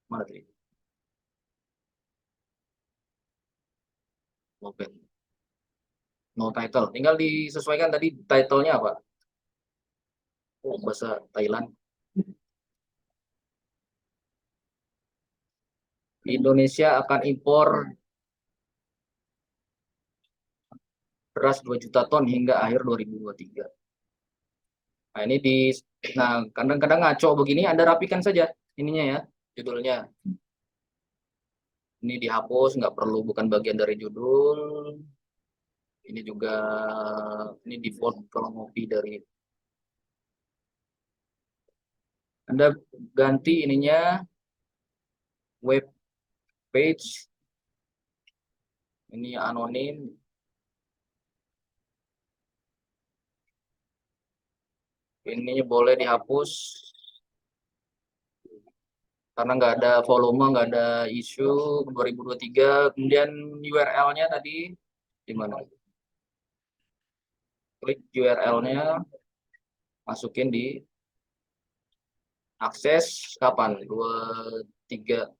Mana tadi? Open. No title. Tinggal disesuaikan tadi title-nya apa. Oh, bahasa Thailand. Indonesia akan impor beras 2 juta ton hingga akhir 2023. Nah, ini kadang-kadang ngaco begini Anda rapikan saja. ininya ya, judulnya. Ini dihapus, nggak perlu, bukan bagian dari judul. Ini juga, ini default kalau ngopi dari. Anda ganti ininya, web page. Ini anonim. Ini boleh dihapus karena nggak ada volume, nggak ada isu 2023. Kemudian URL-nya tadi di mana? Klik URL-nya, masukin di akses kapan? 23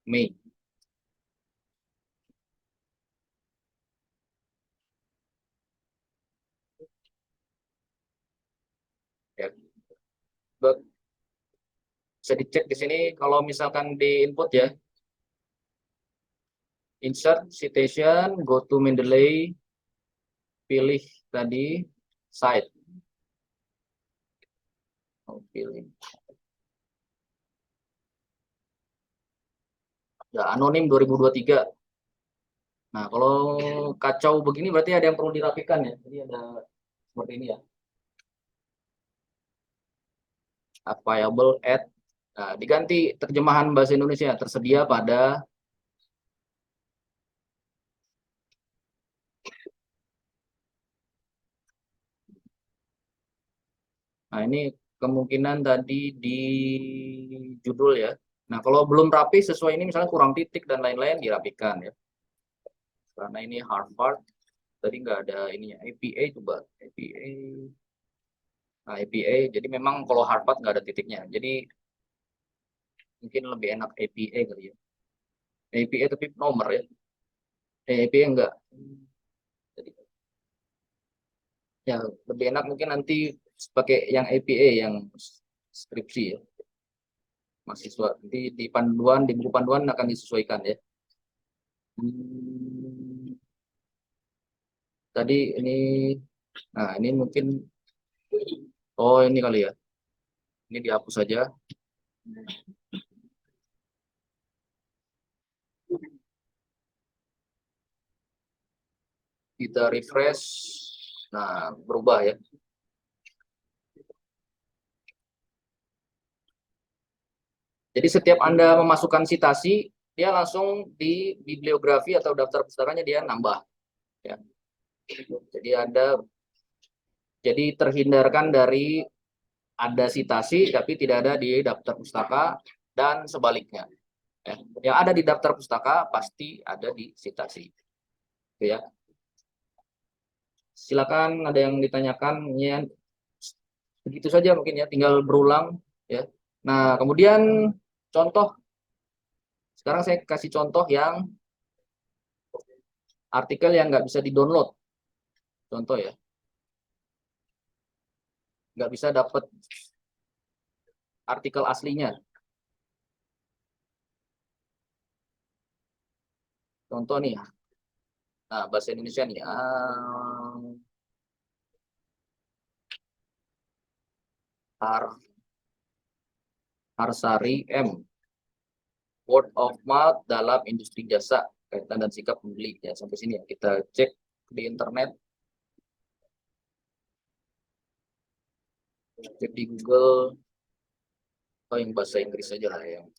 Mei. Ya, bisa dicek di sini kalau misalkan di input ya. Insert citation, go to Mendeley, pilih tadi site. Oh, pilih. Ya, anonim 2023. Nah, kalau kacau begini berarti ada yang perlu dirapikan ya. Jadi ada seperti ini ya. Available at. Nah, diganti terjemahan bahasa Indonesia tersedia pada. Nah, ini kemungkinan tadi di judul ya. Nah, kalau belum rapi sesuai ini misalnya kurang titik dan lain-lain dirapikan ya. Karena ini Harvard, tadi nggak ada ininya. APA coba, APA. Nah, APA, jadi memang kalau Harvard nggak ada titiknya. Jadi mungkin lebih enak APA kali ya. APA tapi nomor ya. APA enggak. Jadi, ya lebih enak mungkin nanti pakai yang APA yang skripsi ya. Mahasiswa. Nanti di panduan, di buku panduan akan disesuaikan ya. Tadi ini, nah ini mungkin, oh ini kali ya. Ini dihapus saja. Kita refresh. Nah, berubah ya. Jadi setiap Anda memasukkan sitasi, dia langsung di bibliografi atau daftar pustakanya dia nambah. Ya. Jadi jadi terhindarkan dari ada sitasi tapi tidak ada di daftar pustaka dan sebaliknya. Ya. Yang ada di daftar pustaka pasti ada di sitasi. Gitu ya. Silakan ada yang ditanyakan, ya, begitu saja mungkin ya, tinggal berulang ya. Nah, kemudian contoh, sekarang saya kasih contoh yang artikel yang nggak bisa di-download. Contoh ya, nggak bisa dapat artikel aslinya. Contoh nih, nah bahasa Indonesia nih, Harsari M. Word of mouth dalam industri jasa, kaitan dan sikap pembeli. Ya, sampai sini ya, kita cek di internet, cek di Google, atau yang bahasa Inggris saja lah yang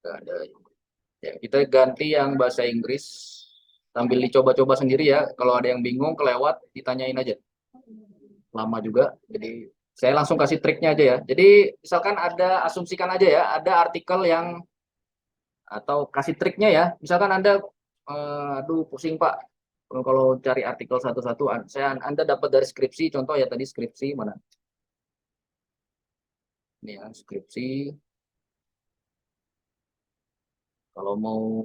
nggak ada. Ya, kita ganti yang bahasa Inggris sambil dicoba-coba sendiri ya. Kalau ada yang bingung, kelewat, ditanyain aja. Lama juga, jadi saya langsung kasih triknya aja ya. Jadi misalkan ada, asumsikan aja ya, ada artikel yang, atau kasih triknya ya. Misalkan Anda, aduh pusing Pak, kalau cari artikel satu-satu, Anda dapat dari skripsi, contoh ya tadi skripsi mana? Ini ya, skripsi. Kalau mau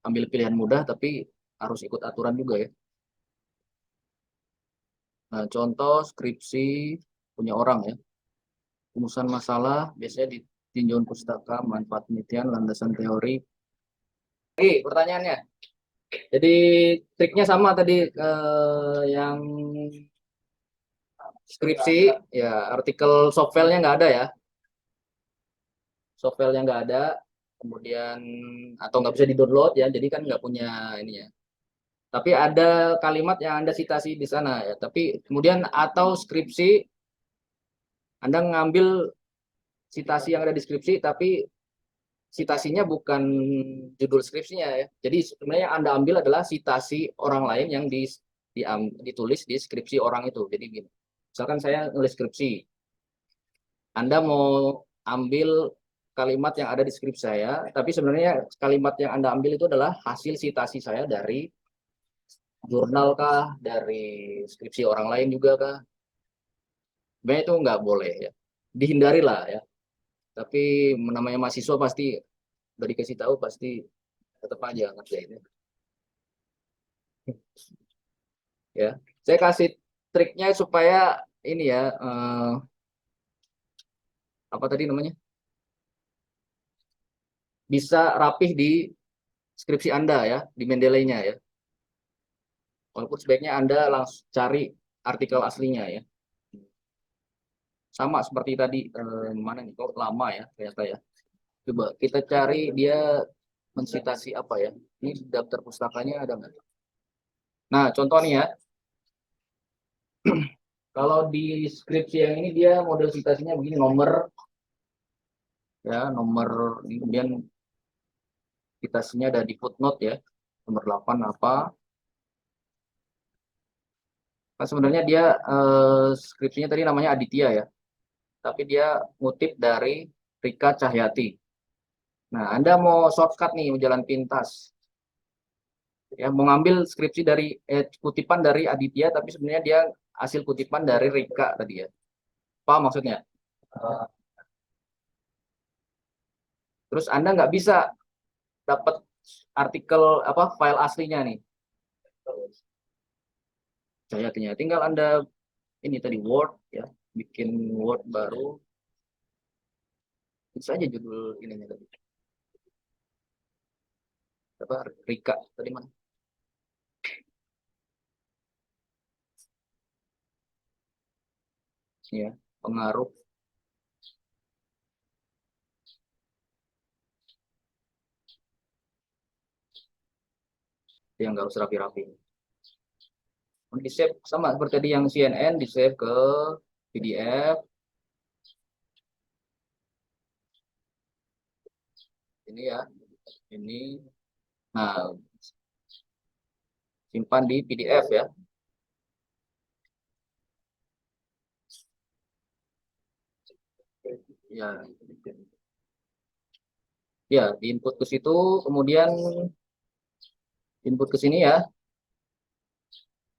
ambil pilihan mudah, tapi harus ikut aturan juga ya. Nah, contoh skripsi punya orang ya. Rumusan masalah biasanya di tinjauan pustaka, manfaat penelitian, landasan teori. Oke, pertanyaannya. Jadi triknya sama tadi, yang skripsi, ya artikel soft file-nya nggak ada ya. Soft file-nya nggak ada, kemudian atau nggak bisa di-download ya, jadi kan nggak punya ini ya. Tapi ada kalimat yang Anda citasi di sana ya. Tapi kemudian atau skripsi, Anda ngambil citasi yang ada di skripsi, tapi citasinya bukan judul skripsinya ya. Jadi sebenarnya yang Anda ambil adalah citasi orang lain yang ditulis di skripsi orang itu. Jadi gini, misalkan saya nulis skripsi, Anda mau ambil kalimat yang ada di skripsi saya, tapi sebenarnya kalimat yang Anda ambil itu adalah hasil citasi saya dari jurnal kah, dari skripsi orang lain juga kah. Sebenarnya itu nggak boleh ya. Dihindari lah ya. Tapi namanya mahasiswa pasti udah dikasih tahu pasti tetap aja ngerjainnya. Ya, saya kasih triknya supaya ini ya, apa tadi namanya, bisa rapih di skripsi Anda ya, di Mendeley-nya ya. Walaupun sebaiknya Anda langsung cari artikel aslinya ya. Sama seperti tadi, mana nih, kok lama ya ternyata ya. Coba kita cari dia mensitasi apa ya. Ini daftar pustakanya ada nggak? Nah, contoh nih ya. Kalau di skripsi yang ini dia model citasinya begini, nomor ya, nomor kemudian citasinya ada di footnote ya. Nomor 8 apa? Kan sebenarnya dia skripsinya tadi namanya Aditya ya. Tapi dia ngutip dari Rika Cahyati. Nah, Anda mau shortcut nih, mau jalan pintas. Ya, mau ngambil skripsi dari kutipan dari Aditya, tapi sebenarnya dia hasil kutipan dari Rika tadi ya. Paham maksudnya? Eh, Terus Anda nggak bisa dapat artikel apa file aslinya nih. Cahyatinya. Tinggal Anda ini tadi Word ya, bikin Word baru. Bisa aja judul ininya tadi. Apa Rika tadi mana? Ya, pengaruh yang nggak usah rapi-rapi. Di save sama seperti tadi yang CNN, di save ke PDF. Ini ya, ini. Nah, simpan di PDF ya. Ya, ya, di input ke situ, kemudian input ke sini ya.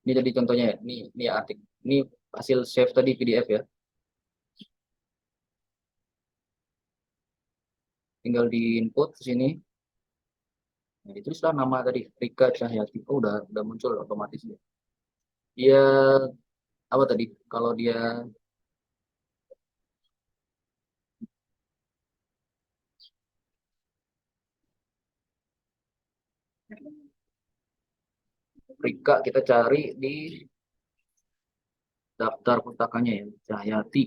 Ini jadi contohnya ya. Ini artikel. Ini hasil save tadi PDF ya. Tinggal di input ke sini. Nah, ditulislah nama tadi Rika Cahyati. Oh, udah muncul otomatis ya. Dia apa tadi? Kalau dia Rika kita cari di daftar pustakanya ya, Cahyati.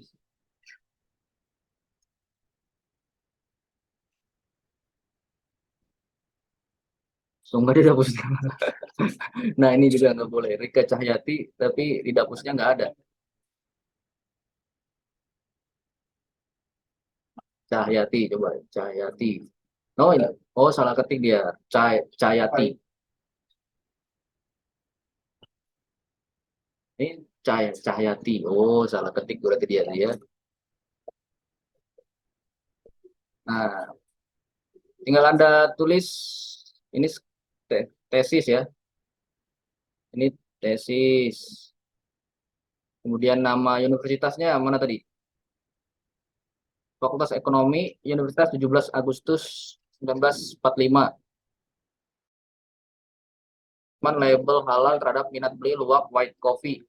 So, nggak ada dapusnya. Nah, ini juga nggak boleh. Rika Cahyati, tapi di dapusnya nggak ada. Cahyati, coba Cahyati. Oh, ini. Oh, salah ketik dia. Cahyati. Ini Cahyati. Oh, salah ketik berarti dia. Nah, tinggal Anda tulis ini tesis ya. Ini tesis. Kemudian nama universitasnya mana tadi? Fakultas Ekonomi, Universitas 17 Agustus 1945. Label halal terhadap minat beli luwak white coffee.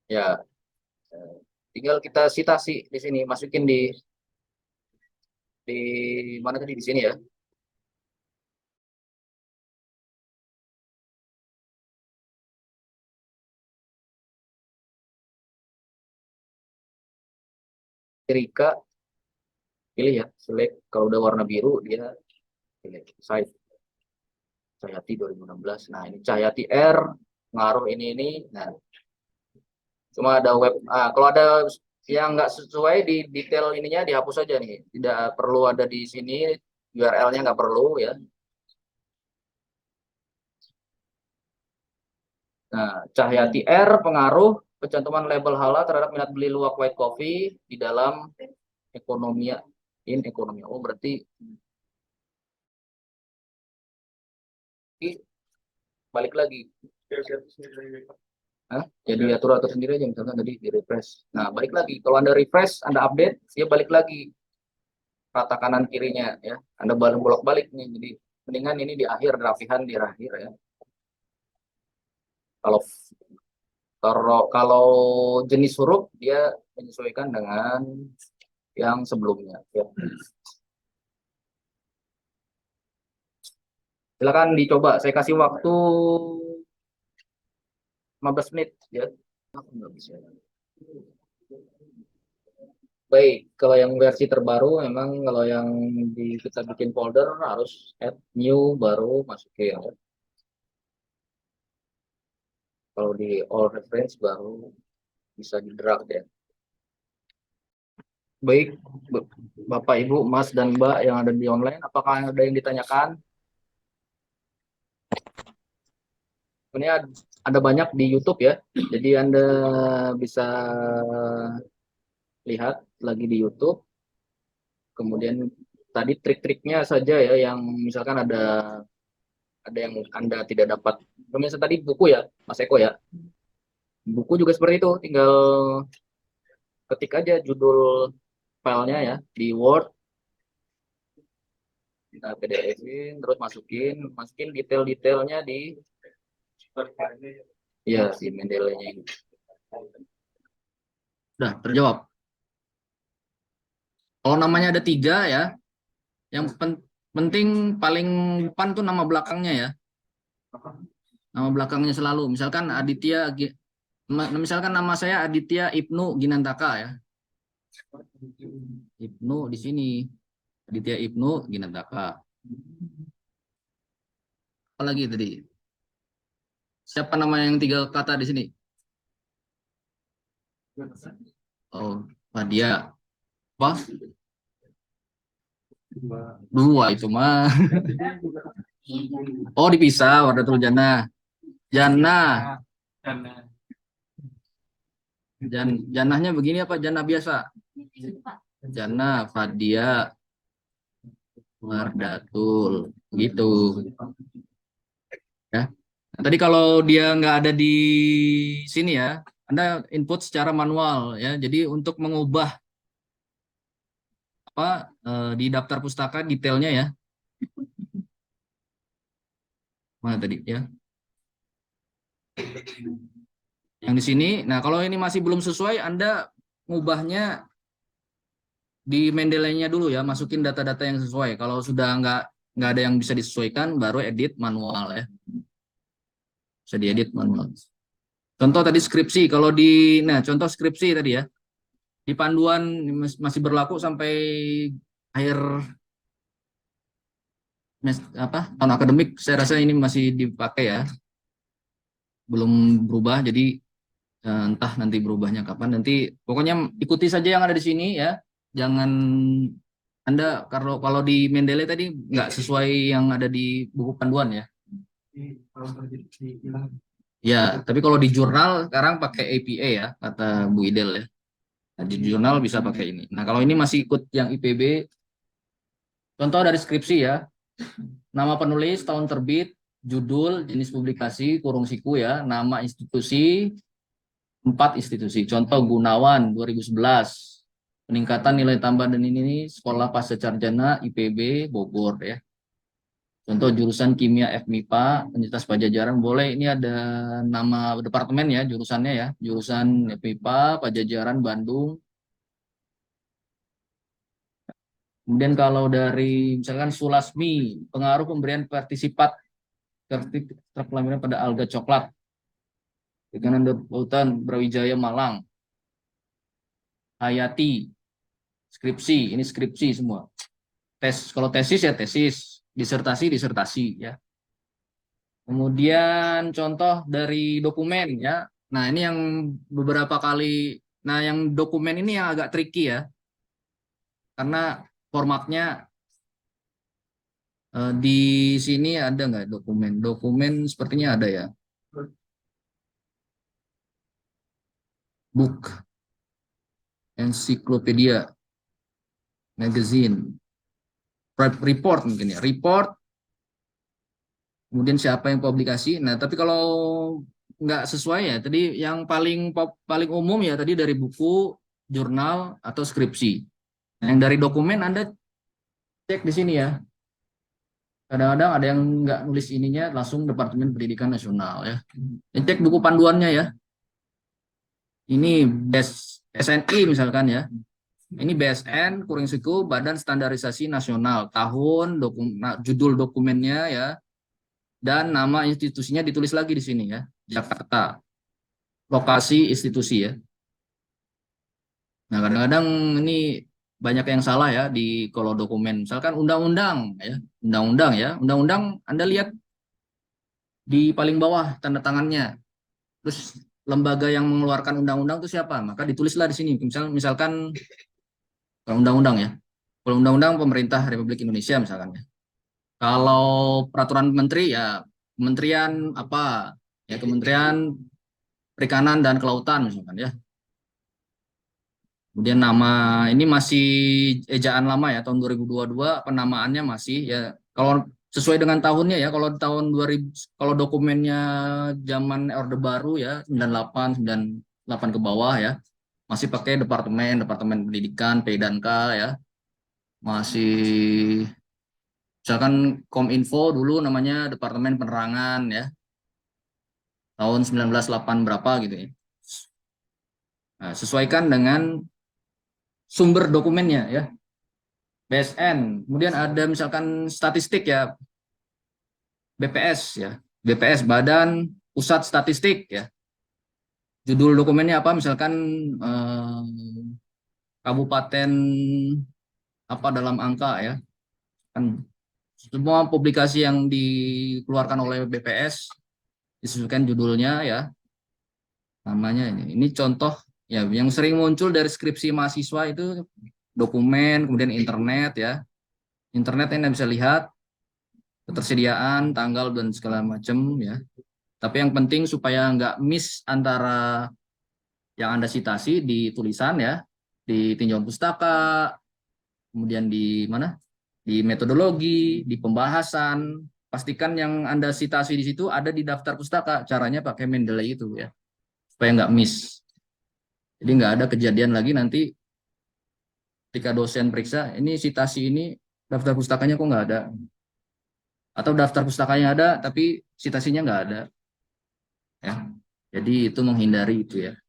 Ya, tinggal kita citasi di sini, masukin di mana tadi di sini ya. Erika, pilih ya, select. Kalau udah warna biru dia pilih save. Cahyati 2016. Nah, ini Cahyati R, pengaruh ini. Nah, cuma ada web. Kalau ada yang nggak sesuai di detail ininya dihapus aja nih. Tidak perlu ada di sini, URL-nya nggak perlu ya. Nah, Cahyati R, pengaruh pencantuman label halal terhadap minat beli luwak white coffee di dalam ekonomia ekonomi. Oh, berarti balik lagi. Jadi atur sendiri aja, misalkan tadi di refresh. Nah, balik lagi. Kalau Anda refresh, Anda update, dia balik lagi rata kanan kirinya ya. Anda bolak-balik nih. Jadi mendingan ini di akhir, rapihan di akhir ya. Kalau kalau jenis huruf dia menyesuaikan dengan yang sebelumnya ya. Silakan dicoba. Saya kasih waktu 15 menit ya. Nggak bisa. Baik, kalau yang versi terbaru memang kalau yang kita bikin folder harus add new baru masukin ya. Kalau di all reference baru bisa di drag ya. Baik, Bapak, Ibu, Mas, dan Mbak yang ada di online, apakah ada yang ditanyakan? Ini ada banyak di YouTube ya, jadi Anda bisa lihat lagi di YouTube. Kemudian tadi trik-triknya saja ya, yang misalkan ada yang Anda tidak dapat. Misalnya tadi buku ya, Mas Eko ya. Buku juga seperti itu, tinggal ketik aja judul filenya ya di Word, kita PDF-in, terus masukin detail-detailnya di ya si Mendeley-nya ini. Udah terjawab. Kalau namanya ada 3 ya, yang penting paling depan tuh nama belakangnya ya. Nama belakangnya selalu. Misalkan misalkan nama saya Aditya Ibnu Ginantaka ya. Ibnu di sini. Aditya Ibnu Ginantaka. Apalagi tadi? Siapa nama yang 3 kata di sini? Oh, Fadia. Apa? 2 itu mah. Oh, dipisah Wardatul Jannah. Jannah. Jannahnya begini apa? Jannah biasa? Jannah, Fadia, Wardatul. Gitu. Ya. Nah, tadi kalau dia nggak ada di sini ya, Anda input secara manual ya. Jadi untuk mengubah di daftar pustaka detailnya ya. Mana tadi ya? Yang di sini. Nah, kalau ini masih belum sesuai, Anda ngubahnya di Mendeley-nya dulu ya, masukin data-data yang sesuai. Kalau sudah nggak ada yang bisa disesuaikan, baru edit manual ya. Bisa diedit manual. Contoh tadi skripsi, contoh skripsi tadi ya, di panduan masih berlaku sampai akhir tahun akademik. Saya rasa ini masih dipakai ya, belum berubah. Jadi entah nanti berubahnya kapan. Nanti pokoknya ikuti saja yang ada di sini ya. Jangan Anda kalau di Mendeley tadi nggak sesuai yang ada di buku panduan ya. Ya, tapi kalau di jurnal sekarang pakai APA ya, kata Bu Idel ya. Nah, di jurnal bisa pakai ini. Nah, kalau ini masih ikut yang IPB, contoh dari skripsi ya, nama penulis, tahun terbit, judul, jenis publikasi, kurung siku ya, nama institusi, 4 institusi. Contoh Gunawan 2011, peningkatan nilai tambah dan ini sekolah pascasarjana IPB Bogor ya. Contoh jurusan kimia FMIPA, Universitas Pajajaran boleh. Ini ada nama departemen ya, jurusannya ya. Jurusan FMIPA Pajajaran Bandung. Kemudian kalau dari misalkan Sulasmi, pengaruh pemberian partisipat terpelaminan pada alga coklat. Dengan Hutan Brawijaya Malang. Hayati, Skripsi, ini skripsi semua. Kalau tesis ya tesis, disertasi ya. Kemudian contoh dari dokumen ya. Nah, ini yang beberapa kali, nah yang dokumen ini yang agak tricky ya. Karena formatnya di sini ada nggak dokumen? Dokumen sepertinya ada ya. Book, ensiklopedia, magazine, report mungkin ya. Report, kemudian siapa yang publikasi. Nah, tapi kalau nggak sesuai ya, tadi yang paling umum ya tadi dari buku, jurnal, atau skripsi. Nah, yang dari dokumen Anda cek di sini ya. Kadang-kadang ada yang nggak nulis ininya langsung Departemen Pendidikan Nasional ya. Cek buku panduannya ya. Ini SNI misalkan ya. Ini BSN kurang siku Badan Standarisasi Nasional, tahun, judul dokumennya ya, dan nama institusinya ditulis lagi di sini ya, Jakarta. Lokasi institusi ya. Nah, kadang-kadang ini banyak yang salah ya di kalau dokumen. Misalkan undang-undang ya, undang-undang Anda lihat di paling bawah tanda tangannya. Terus lembaga yang mengeluarkan undang-undang itu siapa? Maka ditulislah di sini. Misalkan kalau undang-undang ya. Kalau undang-undang pemerintah Republik Indonesia misalkan ya. Kalau peraturan menteri ya kementerian apa? Ya Kementerian Perikanan dan Kelautan misalkan ya. Kemudian nama ini masih ejaan lama ya, tahun 2022 penamaannya masih ya. Kalau sesuai dengan tahunnya ya, kalau tahun 2000, kalau dokumennya zaman Orde Baru ya, 98 ke bawah ya, masih pakai Departemen Pendidikan, P dan K ya. Masih misalkan Kominfo dulu namanya Departemen Penerangan ya. Tahun 1908 berapa gitu ya. Nah, sesuaikan dengan sumber dokumennya ya. BSN, kemudian ada misalkan statistik ya, BPS ya, BPS Badan Pusat Statistik ya. Judul dokumennya apa? Misalkan kabupaten apa dalam angka ya. Kan semua publikasi yang dikeluarkan oleh BPS disesuaikan judulnya ya, namanya ini. Ini contoh ya yang sering muncul dari skripsi mahasiswa itu dokumen, kemudian internet ya. Internet yang Anda bisa lihat ketersediaan, tanggal, dan segala macam ya. Tapi yang penting supaya nggak miss antara yang Anda citasi di tulisan ya, di tinjauan pustaka, kemudian di mana? Di metodologi, di pembahasan. Pastikan yang Anda citasi di situ ada di daftar pustaka. Caranya pakai Mendeley itu ya, supaya nggak miss. Jadi nggak ada kejadian lagi nanti ketika dosen periksa, ini citasi ini daftar pustakanya kok nggak ada. Atau daftar pustakanya ada, tapi citasinya nggak ada. Ya. Jadi itu menghindari itu ya.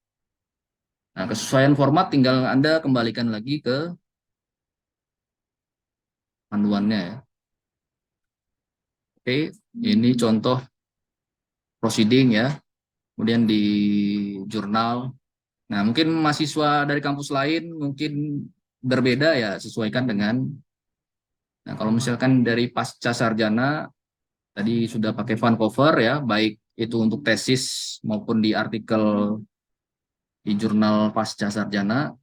Nah, kesesuaian format tinggal Anda kembalikan lagi ke panduannya ya. Oke, ini contoh proceeding ya. Kemudian di jurnal. Nah, mungkin mahasiswa dari kampus lain mungkin berbeda ya, sesuaikan dengan. Nah, kalau misalkan dari pasca sarjana tadi sudah pakai Vancouver ya, baik itu untuk tesis maupun di artikel di jurnal pasca sarjana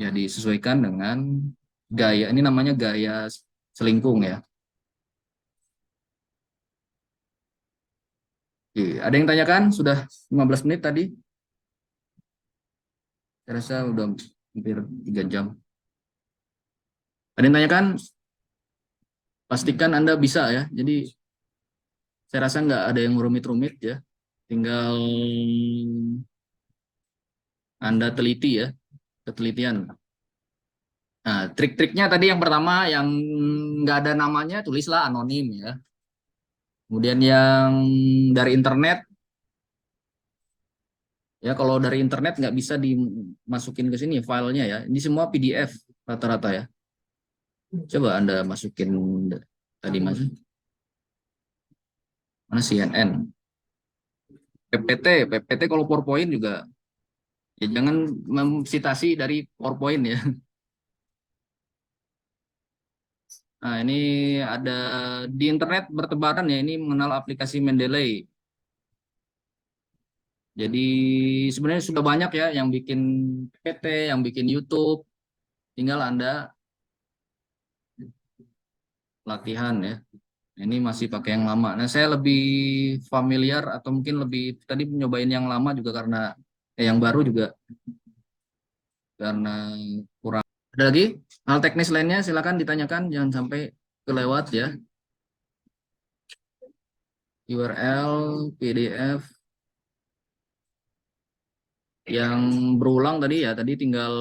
ya disesuaikan dengan gaya, ini namanya gaya selingkung ya. Oke, ada yang tanyakan? Sudah 15 menit tadi. Saya rasa udah hampir 3 jam. Ada yang tanyakan? Pastikan Anda bisa ya. Jadi saya rasa nggak ada yang rumit-rumit ya. Tinggal Anda teliti ya, ketelitian. Nah, trik-triknya tadi yang pertama yang nggak ada namanya tulislah anonim ya. Kemudian yang dari internet ya, kalau dari internet nggak bisa dimasukin ke sini filenya ya. Ini semua PDF rata-rata ya. Coba Anda masukin tadi mas. Mana CNN? PPT kalau PowerPoint juga ya jangan memcitasi dari PowerPoint ya. Nah, ini ada di internet bertebaran ya, ini mengenal aplikasi Mendeley. Jadi sebenarnya sudah banyak ya yang bikin PT, yang bikin YouTube. Tinggal Anda latihan ya. Ini masih pakai yang lama. Nah, saya lebih familiar atau mungkin lebih tadi nyobain yang lama juga karena yang baru juga karena kurang. Ada lagi hal teknis lainnya silakan ditanyakan, jangan sampai kelewat ya. URL, PDF yang berulang tadi ya, tadi tinggal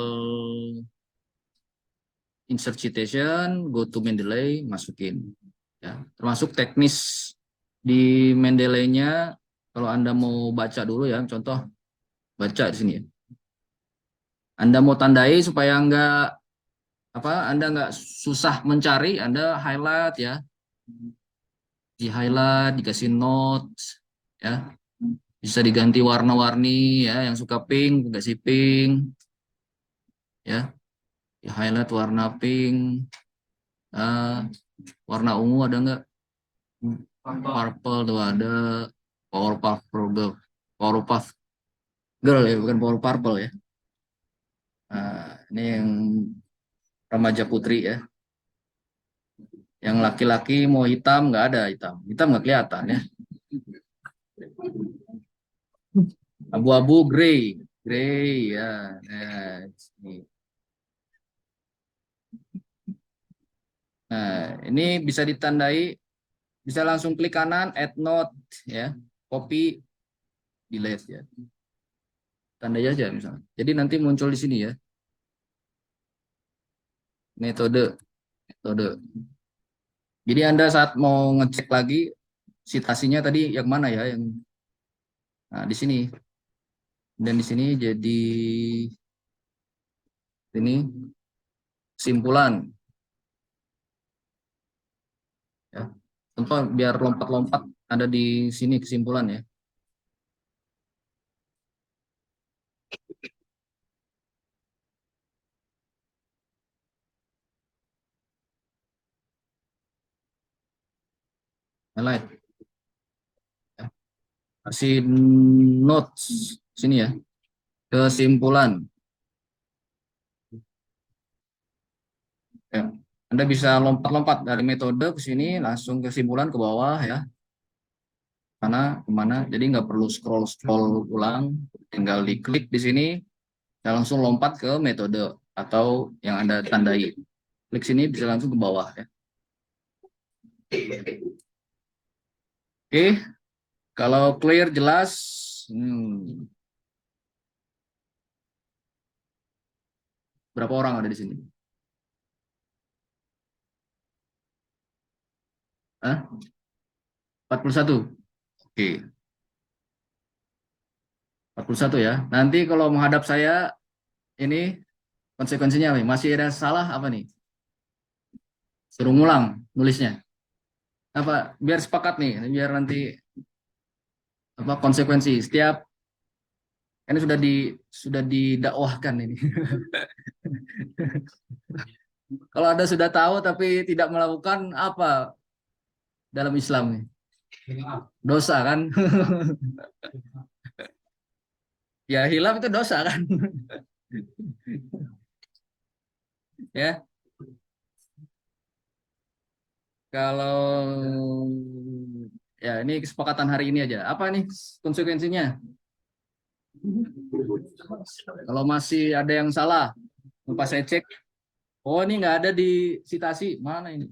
insert citation, go to Mendeley, masukin. Ya, termasuk teknis di Mendeley-nya. Kalau Anda mau baca dulu ya, contoh baca di sini ya. Anda mau tandai supaya Anda nggak susah mencari, Anda highlight ya, di highlight, dikasih notes ya, bisa diganti warna-warni ya, yang suka pink dikasih pink ya, di highlight warna pink, ah, warna ungu ada nggak? Purple tuh ada, Powerpuff Girl, Powerpuff Girl ya, bukan Power Purple ya. Nah, ini yang remaja putri ya. Yang laki-laki mau hitam nggak ada hitam, hitam nggak kelihatan ya. Abu-abu grey, grey ya. Ini bisa ditandai, bisa langsung klik kanan, add note ya, copy, delete ya. Tandai aja misalnya. Jadi nanti muncul di sini ya. Metode. Jadi Anda saat mau ngecek lagi citasinya tadi yang mana ya, yang nah di sini. Dan di sini jadi ini kesimpulan ya. Contoh biar lompat-lompat ada di sini kesimpulan ya. Highlight. Ya. Kasih notes sini ya. Kesimpulan. Ya. Anda bisa lompat-lompat dari metode ke sini langsung kesimpulan ke bawah ya. Kemana, jadi nggak perlu scroll ulang, tinggal diklik di sini, dan langsung lompat ke metode atau yang Anda tandai. Klik sini bisa langsung ke bawah ya. Oke, kalau clear jelas, berapa orang ada di sini? Hah? 41. Oke. 41 ya. Nanti kalau menghadap saya ini konsekuensinya masih ada salah apa nih? Suruh ngulang nulisnya. Apa biar sepakat nih, biar nanti apa konsekuensi setiap ini sudah didakwahkan ini. Kalau Anda sudah tahu tapi tidak melakukan apa dalam Islam nih? Dosa kan? Ya hilaf itu dosa kan? Ya. Kalau ya ini kesepakatan hari ini aja. Apa nih konsekuensinya? Kalau masih ada yang salah, pas saya cek, oh ini nggak ada di citasi, mana ini?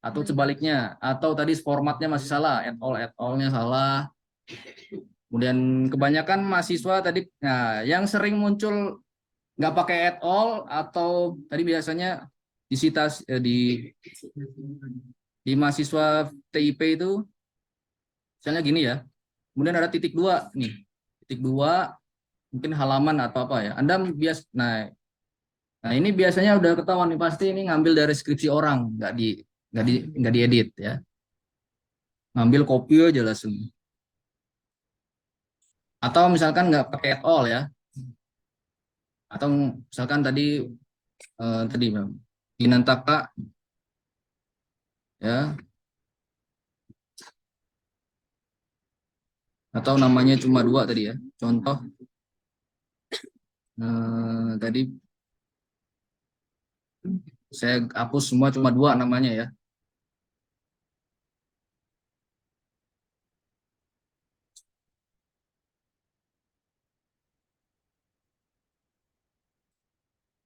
Atau sebaliknya, atau tadi formatnya masih salah, add all-nya salah. Kemudian kebanyakan mahasiswa tadi, nah yang sering muncul nggak pakai add all atau tadi biasanya di citasi di mahasiswa TIP itu, misalnya gini ya. Kemudian ada titik dua nih, titik dua mungkin halaman atau apa ya. Anda nah ini biasanya udah ketahuan nih pasti ini ngambil dari skripsi orang, nggak diedit ya. Ngambil kopi aja langsung. Atau misalkan nggak pakai at all ya. Atau misalkan tadi Ginantaka ya, atau namanya cuma 2 tadi ya. Contoh tadi saya hapus semua, cuma 2 namanya ya.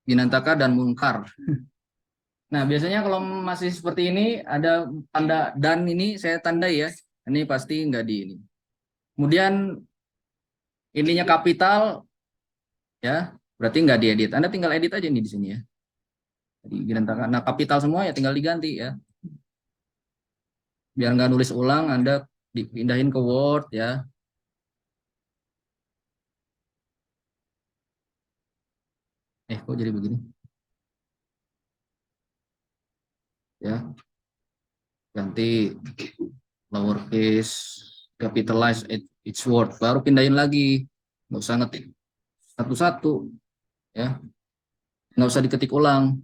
Ginantaka dan Mungkar. Nah, biasanya kalau masih seperti ini ada tanda dan, ini saya tandai ya. Ini pasti nggak di ini. Kemudian ininya kapital ya, berarti nggak diedit. Anda tinggal edit aja nih di sini ya. Jadi Ginantaka. Nah, kapital semua ya tinggal diganti ya. Biar nggak nulis ulang, Anda dipindahin ke Word ya. Kok jadi begini? Ya, ganti lowercase, capitalize each word, baru pindahin lagi. Nggak usah ngetik satu-satu ya, nggak usah diketik ulang.